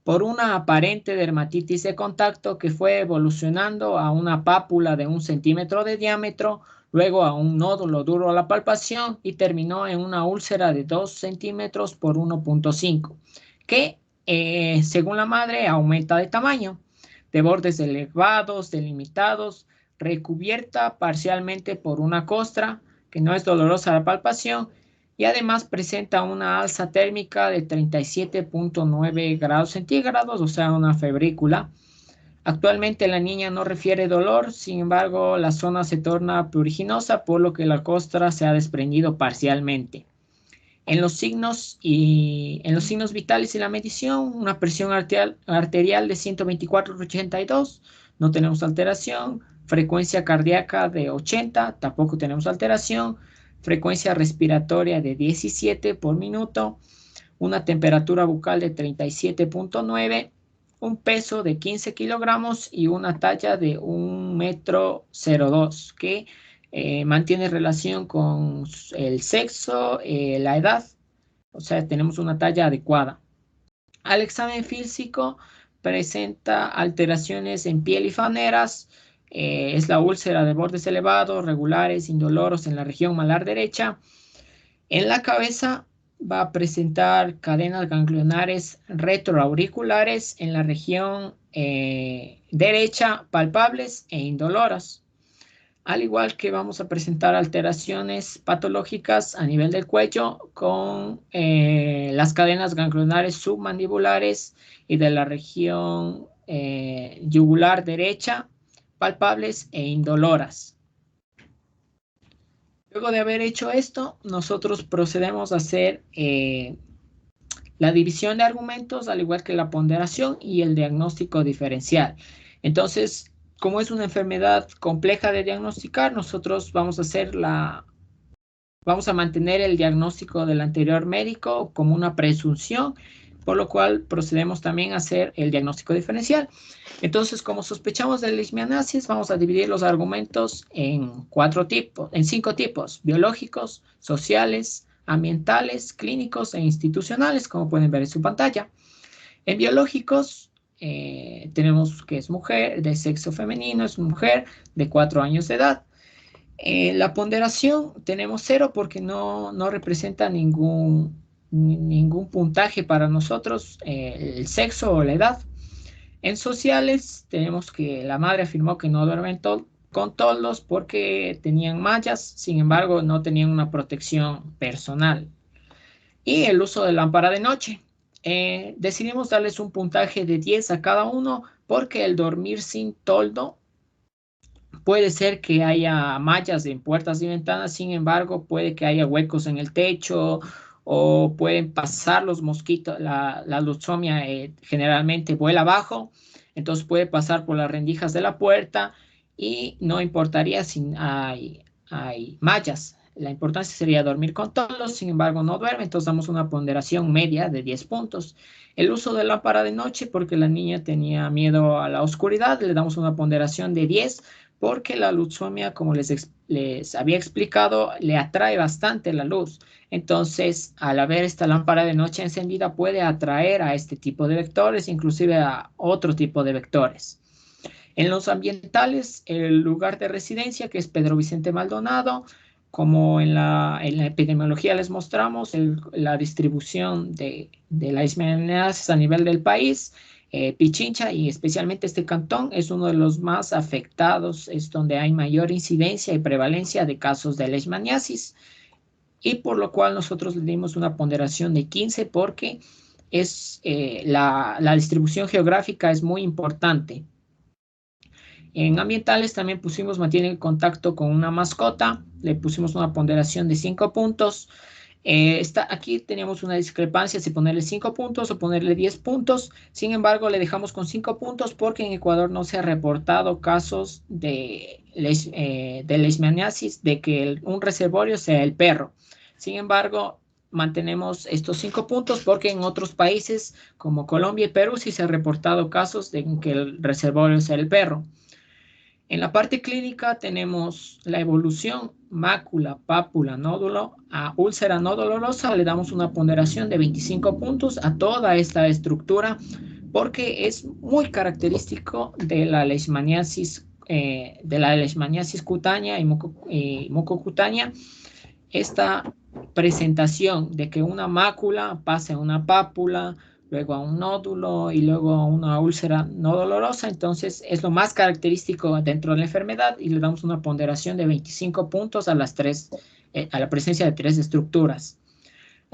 B: Por una aparente dermatitis de contacto que fue evolucionando a una pápula de 1 centímetro de diámetro, luego a un nódulo duro a la palpación y terminó en una úlcera de 2 centímetros por 1.5, que según la madre aumenta de tamaño, de bordes elevados, delimitados, recubierta parcialmente por una costra que no es dolorosa a la palpación y además presenta una alza térmica de 37.9 grados centígrados, o sea, una febrícula. Actualmente la niña no refiere dolor, sin embargo, la zona se torna pruriginosa, por lo que la costra se ha desprendido parcialmente. En los signos vitales y la medición, una presión arterial de 124/82, no tenemos alteración. Frecuencia cardíaca de 80, tampoco tenemos alteración. Frecuencia respiratoria de 17 por minuto. Una temperatura bucal de 37.9. Un peso de 15 kilogramos y una talla de 1,02 m, que mantiene relación con el sexo, la edad, o sea, tenemos una talla adecuada. Al examen físico presenta alteraciones en piel y faneras, es la úlcera de bordes elevados, regulares, indoloros en la región malar derecha. En la cabeza va a presentar cadenas ganglionares retroauriculares en la región derecha, palpables e indoloras. Al igual que vamos a presentar alteraciones patológicas a nivel del cuello con las cadenas ganglionares submandibulares y de la región yugular derecha, palpables e indoloras. Luego de haber hecho esto, nosotros procedemos a hacer la división de argumentos, al igual que la ponderación y el diagnóstico diferencial. Entonces, como es una enfermedad compleja de diagnosticar, nosotros vamos a mantener el diagnóstico del anterior médico como una presunción, por lo cual procedemos también a hacer el diagnóstico diferencial. Entonces, como sospechamos de leishmaniasis, vamos a dividir los argumentos en 5 tipos: biológicos, sociales, ambientales, clínicos e institucionales, como pueden ver en su pantalla. En biológicos, tenemos que es mujer, de sexo femenino, es mujer de 4 años de edad. La ponderación tenemos 0 porque no representa ningún puntaje para nosotros, el sexo o la edad. En sociales tenemos que la madre afirmó que no duermen con toldos porque tenían mallas, sin embargo no tenían una protección personal. Y el uso de lámpara de noche. Decidimos darles un puntaje de 10 a cada uno porque el dormir sin toldo puede ser que haya mallas en puertas y ventanas, sin embargo puede que haya huecos en el techo o pueden pasar los mosquitos. La lutzomia generalmente vuela abajo, entonces puede pasar por las rendijas de la puerta y no importaría si hay mallas. La importancia sería dormir con toldos, sin embargo no duerme, entonces damos una ponderación media de 10 puntos. El uso de lámpara de noche, porque la niña tenía miedo a la oscuridad, le damos una ponderación de 10, porque la lutzomia, como les había explicado, le atrae bastante la luz. Entonces, al haber esta lámpara de noche encendida, puede atraer a este tipo de vectores, inclusive a otro tipo de vectores. En los ambientales, el lugar de residencia, que es Pedro Vicente Maldonado, como en la epidemiología les mostramos, la distribución de la leishmaniasis a nivel del país, Pichincha y especialmente este cantón es uno de los más afectados, es donde hay mayor incidencia y prevalencia de casos de leishmaniasis, y por lo cual nosotros le dimos una ponderación de 15 porque la distribución geográfica es muy importante. En ambientales también mantiene el contacto con una mascota, le pusimos una ponderación de 5 puntos. Aquí teníamos una discrepancia si ponerle 5 puntos o ponerle 10 puntos. Sin embargo, le dejamos con 5 puntos porque en Ecuador no se ha reportado casos de leishmaniasis, de que un reservorio sea el perro. Sin embargo, mantenemos estos 5 puntos porque en otros países como Colombia y Perú sí se han reportado casos de que el reservorio sea el perro. En la parte clínica tenemos la evolución mácula, pápula, nódulo a úlcera no dolorosa. Le damos una ponderación de 25 puntos a toda esta estructura porque es muy característico de la leishmaniasis, cutánea y mucocutánea. Esta presentación de que una mácula pase a una pápula, luego a un nódulo y luego a una úlcera no dolorosa, entonces es lo más característico dentro de la enfermedad y le damos una ponderación de 25 puntos a la presencia de 3 estructuras.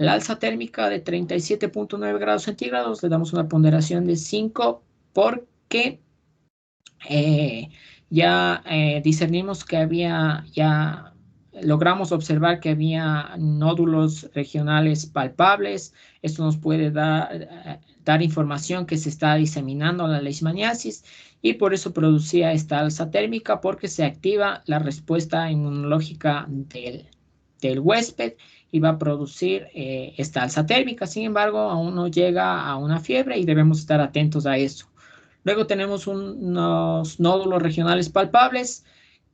B: El alza térmica de 37.9 grados centígrados le damos una ponderación de 5 porque ya discernimos que ya logramos observar que había nódulos regionales palpables. Esto nos puede dar información que se está diseminando la leishmaniasis y por eso producía esta alza térmica, porque se activa la respuesta inmunológica del huésped y va a producir esta alza térmica. Sin embargo, aún no llega a una fiebre y debemos estar atentos a eso. Luego tenemos unos nódulos regionales palpables,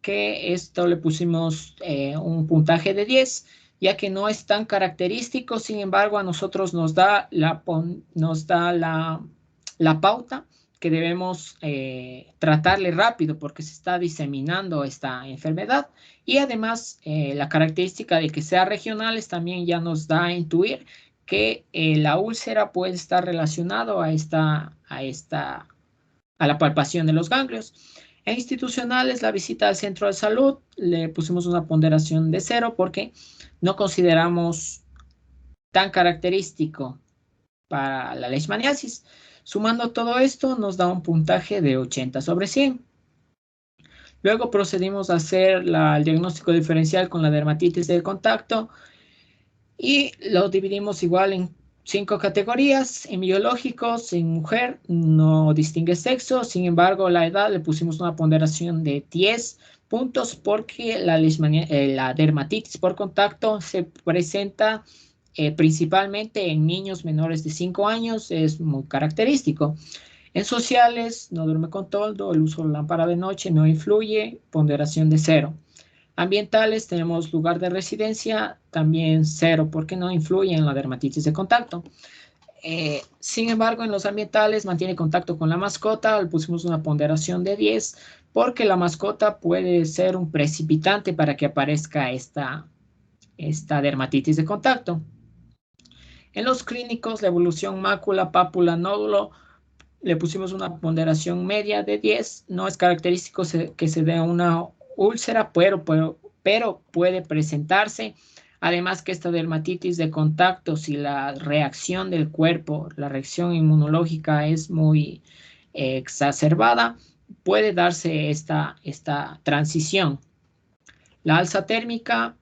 B: que esto le pusimos un puntaje de 10, ya que no es tan característico. Sin embargo, a nosotros nos da la pauta que debemos tratarle rápido porque se está diseminando esta enfermedad. Y además, la característica de que sea regionales también ya nos da a intuir que la úlcera puede estar relacionado a la palpación de los ganglios. En institucionales, la visita al centro de salud, le pusimos una ponderación de 0 porque no consideramos tan característico para la leishmaniasis. Sumando todo esto, nos da un puntaje de 80 sobre 100. Luego procedimos a hacer el diagnóstico diferencial con la dermatitis de contacto y lo dividimos igual en 5 categorías. En biológicos, en mujer, no distingue sexo. Sin embargo, la edad le pusimos una ponderación de 10 puntos porque la dermatitis por contacto se presenta principalmente en niños menores de 5 años. Es muy característico. En sociales, no duerme con toldo, el uso de lámpara de noche no influye, ponderación de 0. Ambientales, tenemos lugar de residencia, también 0, porque no influye en la dermatitis de contacto. Sin embargo, en los ambientales mantiene contacto con la mascota, le pusimos una ponderación de 10, porque la mascota puede ser un precipitante para que aparezca esta dermatitis de contacto. En los clínicos, la evolución mácula, pápula, nódulo, le pusimos una ponderación media de 10. No es característico que se dé una úlcera, pero puede presentarse. Además que esta dermatitis de contacto, si la reacción del cuerpo, la reacción inmunológica es muy exacerbada, puede darse esta transición. La alza térmica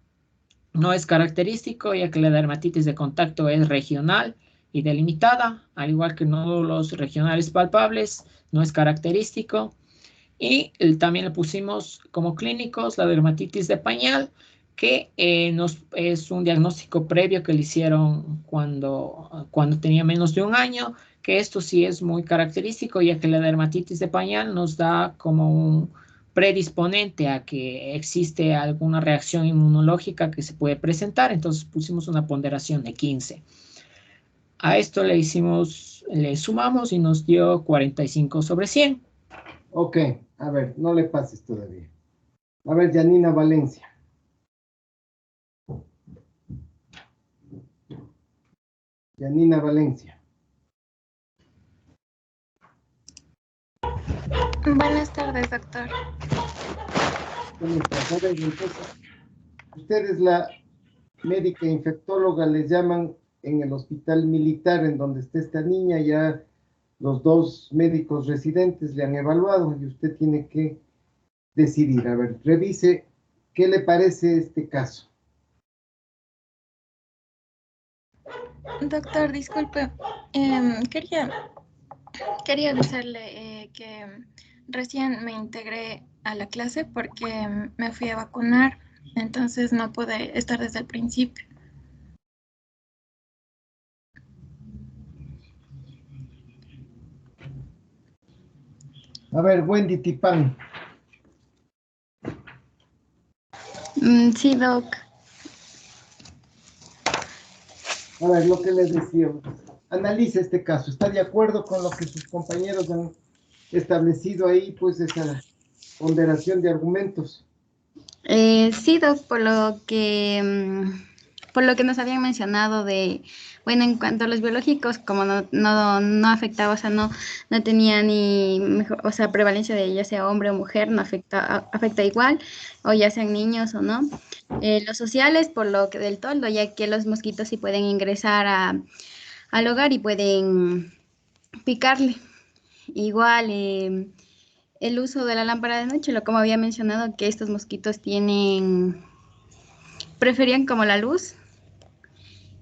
B: no es característico, ya que la dermatitis de contacto es regional y delimitada, al igual que nódulos regionales palpables, no es característico. Y también le pusimos como clínicos la dermatitis de pañal, que es un diagnóstico previo que le hicieron cuando tenía menos de 1 año, que esto sí es muy característico, ya que la dermatitis de pañal nos da como un predisponente a que existe alguna reacción inmunológica que se puede presentar. Entonces pusimos una ponderación de 15. A esto le sumamos y nos dio 45 sobre 100.
A: Ok, a ver, no le pases todavía. A ver, Janina Valencia. Janina Valencia.
D: Buenas tardes, doctor.
A: Buenas tardes. Entonces, usted es la médica infectóloga, les llaman en el hospital militar en donde está esta niña. Ya los 2 médicos residentes le han evaluado y usted tiene que decidir. A ver, revise qué le parece este caso.
D: Doctor, disculpe, quería avisarle que recién me integré a la clase porque me fui a vacunar, entonces no pude estar desde el principio.
A: A ver, Wendy Tipán.
D: Sí, doc.
A: A ver, lo que les decía. Analice este caso. ¿Está de acuerdo con lo que sus compañeros han establecido ahí, pues, esa ponderación de argumentos?
D: Sí, doc, por lo que
E: por lo que nos habían mencionado de, bueno, en cuanto a los biológicos, como no afectaba, o sea, no tenía ni, o sea, prevalencia de ya sea hombre o mujer, no afecta igual, o ya sean niños o no. Los sociales, por lo que del toldo, ya que los mosquitos sí pueden ingresar al hogar y pueden picarle. Igual, el uso de la lámpara de noche, como había mencionado, que estos mosquitos preferían como la luz.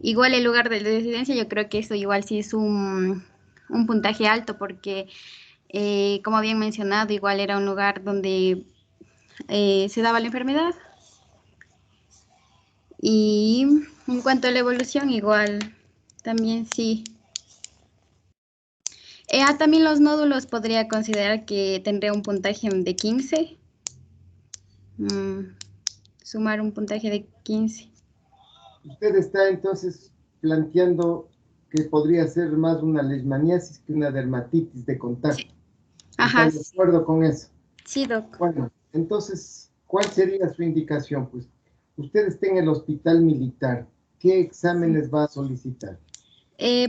E: Igual el lugar de residencia, yo creo que eso igual sí es un puntaje alto porque, como habían mencionado, igual era un lugar donde se daba la enfermedad. Y en cuanto a la evolución, igual también sí. También los nódulos podría considerar que tendría un puntaje de 15. Sumar un puntaje de 15.
A: Usted está entonces planteando que podría ser más una leishmaniasis que una dermatitis de contacto.
E: Sí. Ajá.
A: ¿Está de acuerdo con eso?
E: Sí, doc.
A: Bueno, entonces, ¿cuál sería su indicación? Pues usted está en el hospital militar. ¿Qué exámenes va a solicitar?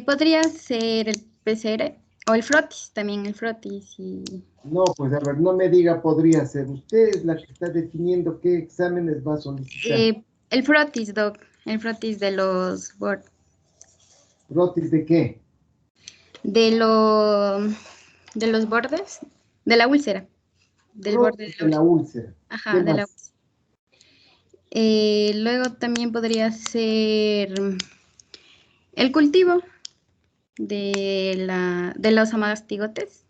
E: Podría ser el PCR o el frotis, también el frotis.
A: No, pues a ver, no me diga podría ser. Usted es la que está definiendo qué exámenes va a solicitar.
E: El frotis, doc. El frotis de los bordes.
A: ¿Frotis de qué?
E: De los bordes, de la úlcera. Del borde
A: Frotis de la úlcera.
E: Ajá,
A: ¿Qué
E: de la
A: más?
E: úlcera. Luego también podría ser el cultivo de los amastigotes.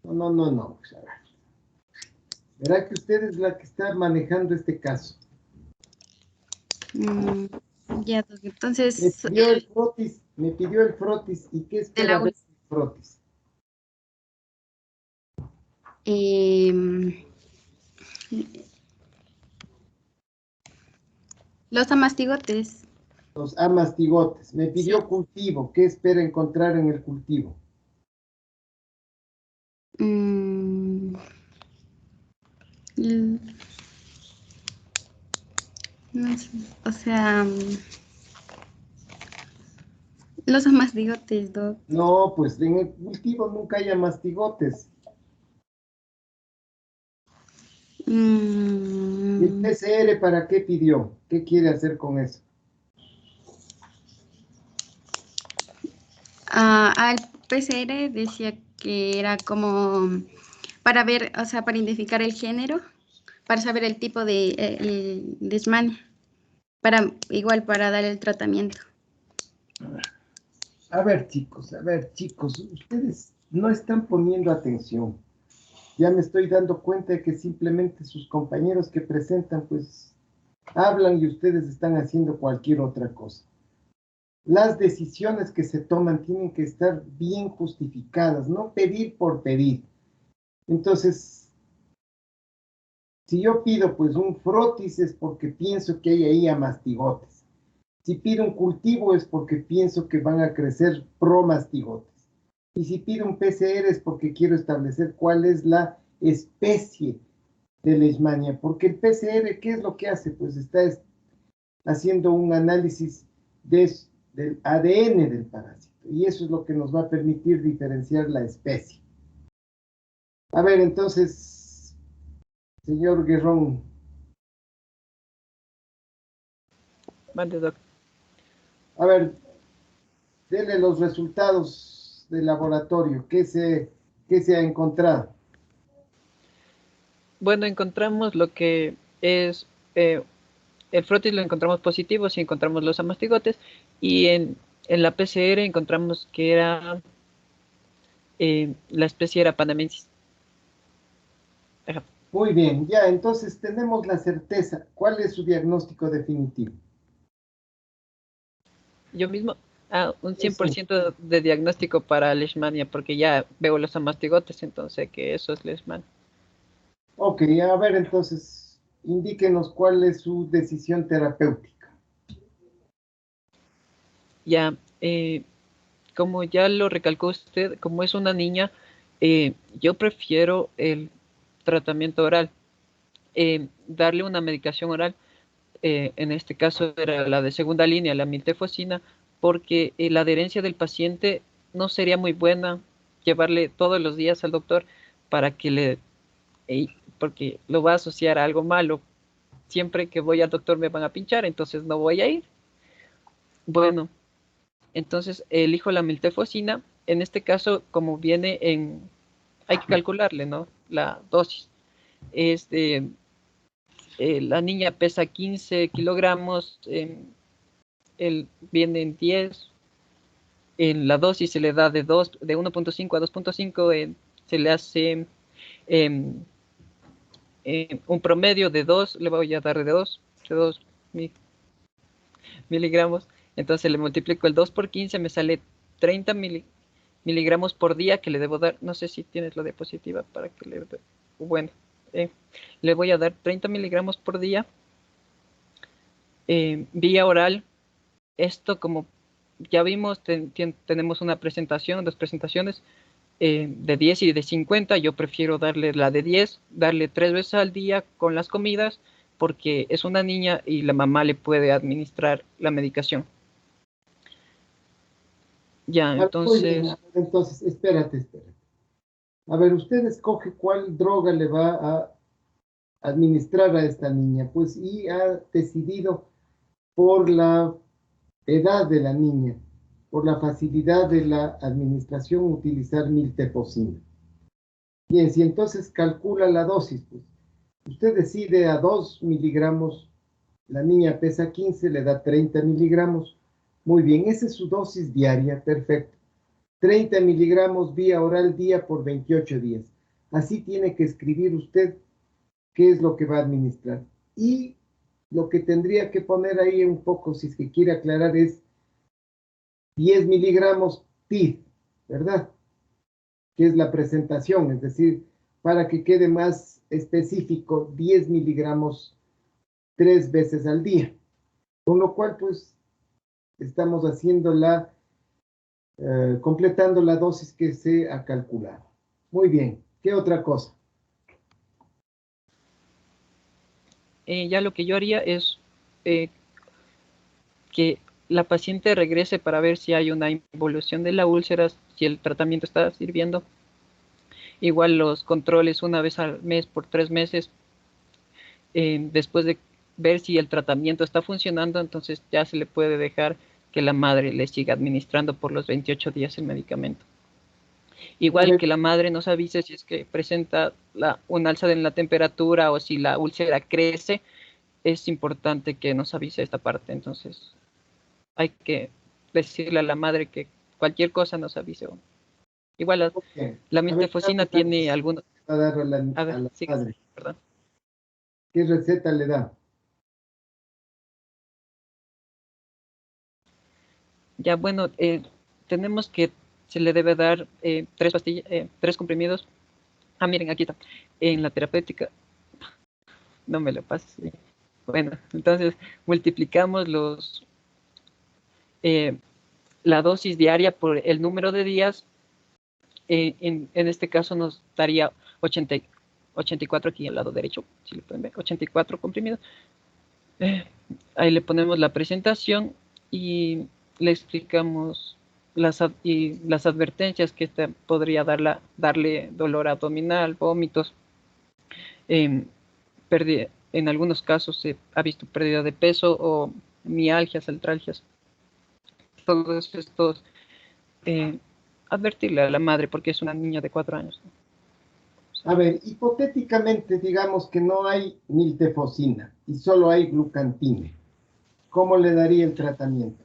A: No. Pues, a ver. Verá que usted es la que está manejando este caso.
E: Ya, doc. Entonces,
A: Me pidió el frotis. ¿Y qué
E: de la
A: espera ver el frotis?
E: Los amastigotes.
A: Los amastigotes. Me pidió
E: Sí.
A: cultivo. ¿Qué espera encontrar en el cultivo?
E: No sé, o sea, los amastigotes, doc.
A: No, pues en el cultivo nunca hay amastigotes. ¿El PCR para qué pidió? ¿Qué quiere hacer con eso?
E: Al PCR decía que era como para ver, o sea, para identificar el género, para saber el tipo de Leishmania, igual para dar el tratamiento.
A: A ver, chicos, ustedes no están poniendo atención. Ya me estoy dando cuenta de que simplemente sus compañeros que presentan, pues, hablan y ustedes están haciendo cualquier otra cosa. Las decisiones que se toman tienen que estar bien justificadas, no pedir por pedir. Entonces, si yo pido pues un frotis es porque pienso que hay ahí amastigotes. Si pido un cultivo es porque pienso que van a crecer promastigotes. Y si pido un PCR es porque quiero establecer cuál es la especie de Leishmania. Porque el PCR, ¿qué es lo que hace? Pues está haciendo un análisis del ADN del parásito. Y eso es lo que nos va a permitir diferenciar la especie. A ver, entonces, señor Guerrón.
C: Mande, doc.
A: A ver, dele los resultados del laboratorio. ¿Qué se ha encontrado?
C: Bueno, encontramos lo que es el frotis, lo encontramos positivo si encontramos los amastigotes, y en la PCR encontramos que era la especie era panamensis. Ajá.
A: Muy bien, ya, entonces tenemos la certeza. ¿Cuál es su diagnóstico definitivo?
C: Yo mismo, un
A: Sí.
C: 100% de diagnóstico para Leishmania, porque ya veo los amastigotes, entonces que eso es Leishmania.
A: Ok, a ver, entonces, indíquenos cuál es su decisión terapéutica.
C: Ya, como ya lo recalcó usted, como es una niña, yo prefiero el tratamiento oral, darle una medicación oral, en este caso era la de segunda línea, la miltefosina, porque la adherencia del paciente no sería muy buena llevarle todos los días al doctor para que porque lo va a asociar a algo malo. Siempre que voy al doctor me van a pinchar, entonces no voy a ir. Bueno, entonces elijo la miltefosina. En este caso, como viene hay que calcularle, ¿no? La dosis. La niña pesa 15 kilogramos, viene en 10. En la dosis se le da de 1.5 a 2.5, se le hace un promedio de 2, le voy a dar de 2 miligramos. Entonces le multiplico el 2 por 15, me sale 30 miligramos por día que le debo dar. No sé si tienes la diapositiva para que bueno, le voy a dar 30 miligramos por día vía oral. Esto, como ya vimos, tenemos una presentación, dos presentaciones de 10 y de 50. Yo prefiero darle la de 10, darle 3 veces al día con las comidas, porque es una niña y la mamá le puede administrar la medicación. Ya, entonces...
A: Entonces, espérate. A ver, usted escoge cuál droga le va a administrar a esta niña, pues, y ha decidido por la edad de la niña, por la facilidad de la administración, utilizar miltefosina. Bien, si entonces calcula la dosis, pues, usted decide a 2 miligramos, la niña pesa 15, le da 30 miligramos. Muy bien, esa es su dosis diaria, perfecto. 30 miligramos vía oral día por 28 días. Así tiene que escribir usted qué es lo que va a administrar. Y lo que tendría que poner ahí un poco, si es que quiere aclarar, es 10 miligramos TID, ¿verdad? Que es la presentación, es decir, para que quede más específico, 10 miligramos 3 veces al día. Con lo cual, pues, estamos haciendo completando la dosis que se ha calculado. Muy bien, ¿qué otra cosa?
C: Ya lo que yo haría es que la paciente regrese para ver si hay una involución de la úlcera, si el tratamiento está sirviendo. Igual los controles una vez al mes por 3 meses. Después de ver si el tratamiento está funcionando, entonces ya se le puede dejar que la madre le siga administrando por los 28 días el medicamento. Igual que la madre nos avise si es que presenta un alza en la temperatura o si la úlcera crece, es importante que nos avise esta parte. Entonces hay que decirle a la madre que cualquier cosa nos avise. Igual la miltefosina tiene algunos...
A: A dar a la madre.
C: Perdón.
A: ¿Qué receta le da?
C: Ya, bueno, tenemos que se le debe dar 3 pastillas, 3 comprimidos. Ah, miren, aquí está. En la terapéutica, no me lo pases. Bueno, entonces multiplicamos la dosis diaria por el número de días. En este caso nos daría 84 aquí al lado derecho, si lo pueden ver, 84 comprimidos. Ahí le ponemos la presentación y le explicamos las advertencias que podría darle dolor abdominal, vómitos, en algunos casos se ha visto pérdida de peso o mialgias, artralgias. Todos estos, advertirle a la madre porque es una niña de 4 años.
A: A ver, hipotéticamente digamos que no hay miltefosina y solo hay glucantime. ¿Cómo le daría el tratamiento?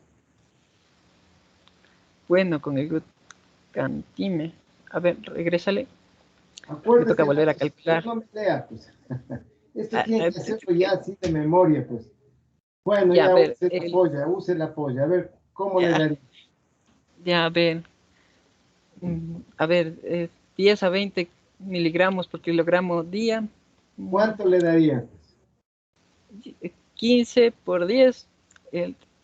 C: Bueno, con el glucantime. A ver, regrésale.
A: Acuérdese,
C: me toca volver a calcular.
A: No me lea, pues. Esto tiene que hacerlo ya así de memoria, pues. Bueno,
C: ya,
A: ya use la polla. A ver, ¿cómo le daría?
C: Ya, a ver, 10 a 20 miligramos por kilogramo día.
A: ¿Cuánto le daría?
C: 15 por 10.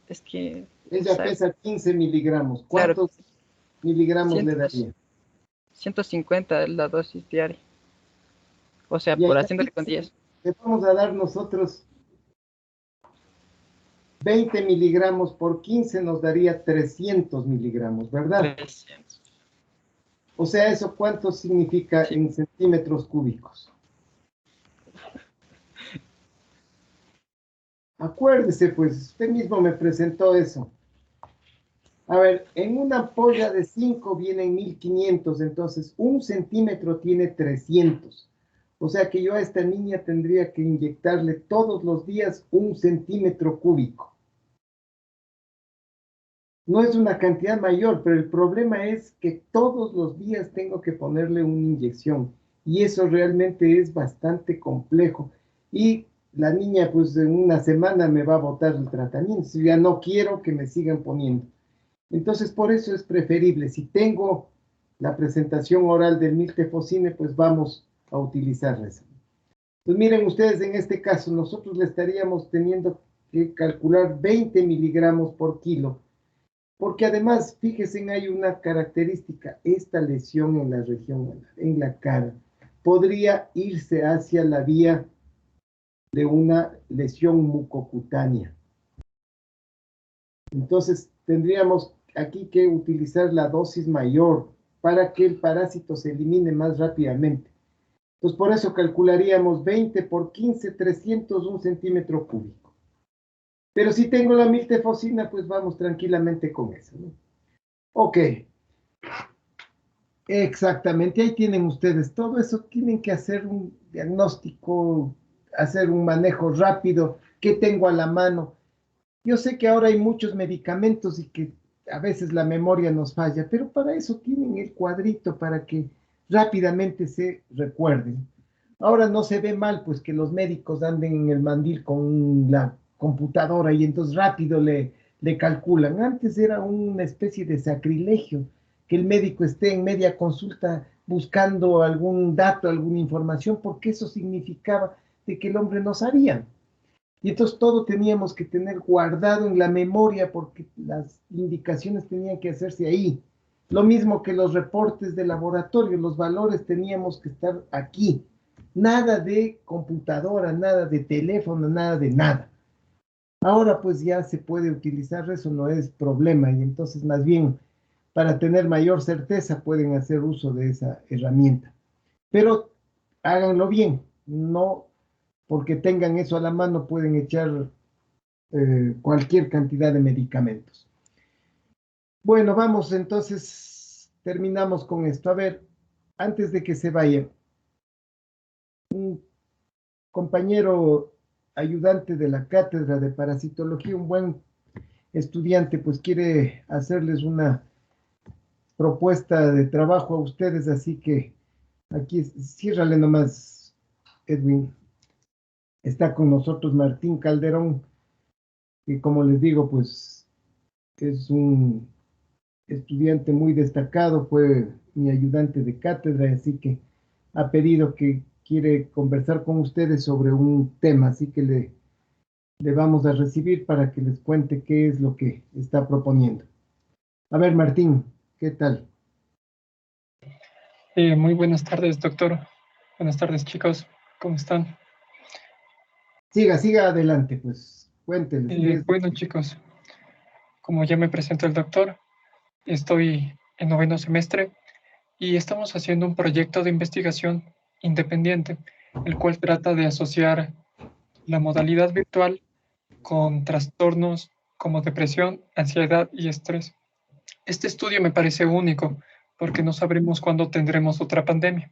C: Es que...
A: Ella pesa 15 miligramos. ¿Cuántos miligramos le daría?
C: 150 es la dosis diaria. O sea,
A: Y
C: por haciéndole con 10.
A: Le vamos a dar nosotros 20 miligramos por 15 nos daría 300 miligramos, ¿verdad?
C: 300.
A: O sea, ¿eso cuánto significa en centímetros cúbicos? Acuérdese, pues, usted mismo me presentó eso. A ver, en una ampolla de 5 vienen 1500, entonces 1 centímetro tiene 300. O sea que yo a esta niña tendría que inyectarle todos los días 1 centímetro cúbico. No es una cantidad mayor, pero el problema es que todos los días tengo que ponerle una inyección. Y eso realmente es bastante complejo. Y la niña, pues en una semana me va a botar el tratamiento. Si ya no quiero que me sigan poniendo. Entonces, por eso es preferible. Si tengo la presentación oral del miltefosine, pues vamos a utilizar eso. Pues miren ustedes, en este caso, nosotros le estaríamos teniendo que calcular 20 miligramos por kilo. Porque además, fíjense, hay una característica. Esta lesión en la región, en la cara, podría irse hacia la vía de una lesión mucocutánea. Entonces, tendríamos aquí que utilizar la dosis mayor para que el parásito se elimine más rápidamente. Entonces, por eso calcularíamos 20 por 15, 301 centímetro cúbico. Pero si tengo la miltefosina, pues vamos tranquilamente con eso, ¿no? Ok. Exactamente, ahí tienen ustedes. Todo eso tienen que hacer un diagnóstico, hacer un manejo rápido. ¿Qué tengo a la mano? Yo sé que ahora hay muchos medicamentos y que a veces la memoria nos falla, pero para eso tienen el cuadrito para que rápidamente se recuerden. Ahora no se ve mal, pues que los médicos anden en el mandil con la computadora y entonces rápido le calculan. Antes era una especie de sacrilegio que el médico esté en media consulta buscando algún dato, alguna información, porque eso significaba de que el hombre no sabía. Y entonces todo teníamos que tener guardado en la memoria porque las indicaciones tenían que hacerse ahí. Lo mismo que los reportes de laboratorio, los valores teníamos que estar aquí. Nada de computadora, nada de teléfono, nada de nada. Ahora pues ya se puede utilizar, eso no es problema. Y entonces más bien para tener mayor certeza pueden hacer uso de esa herramienta. Pero háganlo bien, no porque tengan eso a la mano pueden echar cualquier cantidad de medicamentos. Bueno, vamos entonces, terminamos con esto. A ver, antes de que se vayan, un compañero ayudante de la cátedra de parasitología, un buen estudiante, pues quiere hacerles una propuesta de trabajo a ustedes, así que aquí, ciérrale nomás, Edwin. Está con nosotros Martín Calderón, que como les digo, pues es un estudiante muy destacado, fue mi ayudante de cátedra, así que ha pedido que quiere conversar con ustedes sobre un tema, así que le vamos a recibir para que les cuente qué es lo que está proponiendo. A ver, Martín, ¿qué tal?
F: Muy buenas tardes, doctor. Buenas tardes, chicos. ¿Cómo están?
A: Siga adelante, pues cuénteles.
F: Bueno, chicos, como ya me presentó el doctor, estoy en 9º semestre y estamos haciendo un proyecto de investigación independiente, el cual trata de asociar la modalidad virtual con trastornos como depresión, ansiedad y estrés. Este estudio me parece único porque no sabremos cuándo tendremos otra pandemia.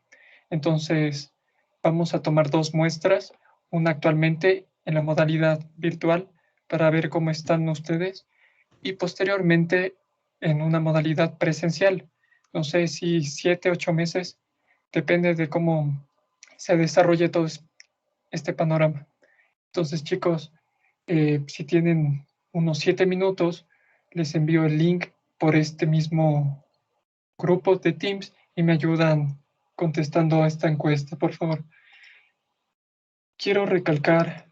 F: Entonces, vamos a tomar 2 muestras, una actualmente en la modalidad virtual para ver cómo están ustedes y posteriormente en una modalidad presencial. No sé si 7, 8 meses, depende de cómo se desarrolle todo este panorama. Entonces, chicos, si tienen unos 7 minutos, les envío el link por este mismo grupo de Teams y me ayudan contestando a esta encuesta, por favor. Quiero recalcar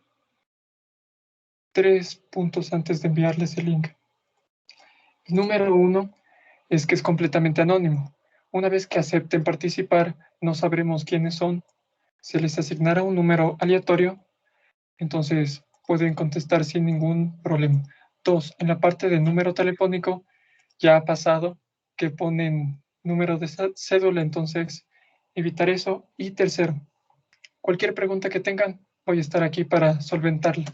F: 3 puntos antes de enviarles el link. El número 1 es que es completamente anónimo. Una vez que acepten participar, no sabremos quiénes son. Se les asignará un número aleatorio. Entonces, pueden contestar sin ningún problema. 2, en la parte de número telefónico, ya ha pasado que ponen número de cédula, entonces evitar eso. Y tercero, cualquier pregunta que tengan, voy a estar aquí para solventarla.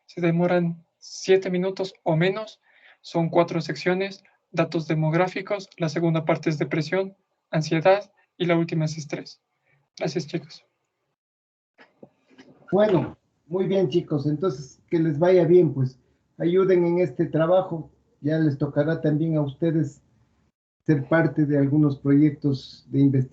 F: Se demoran 7 minutos o menos, son 4 secciones, datos demográficos, la segunda parte es depresión, ansiedad y la última es estrés. Gracias, chicos.
A: Bueno, muy bien, chicos. Entonces, que les vaya bien, pues. Ayuden en este trabajo. Ya les tocará también a ustedes ser parte de algunos proyectos de investigación.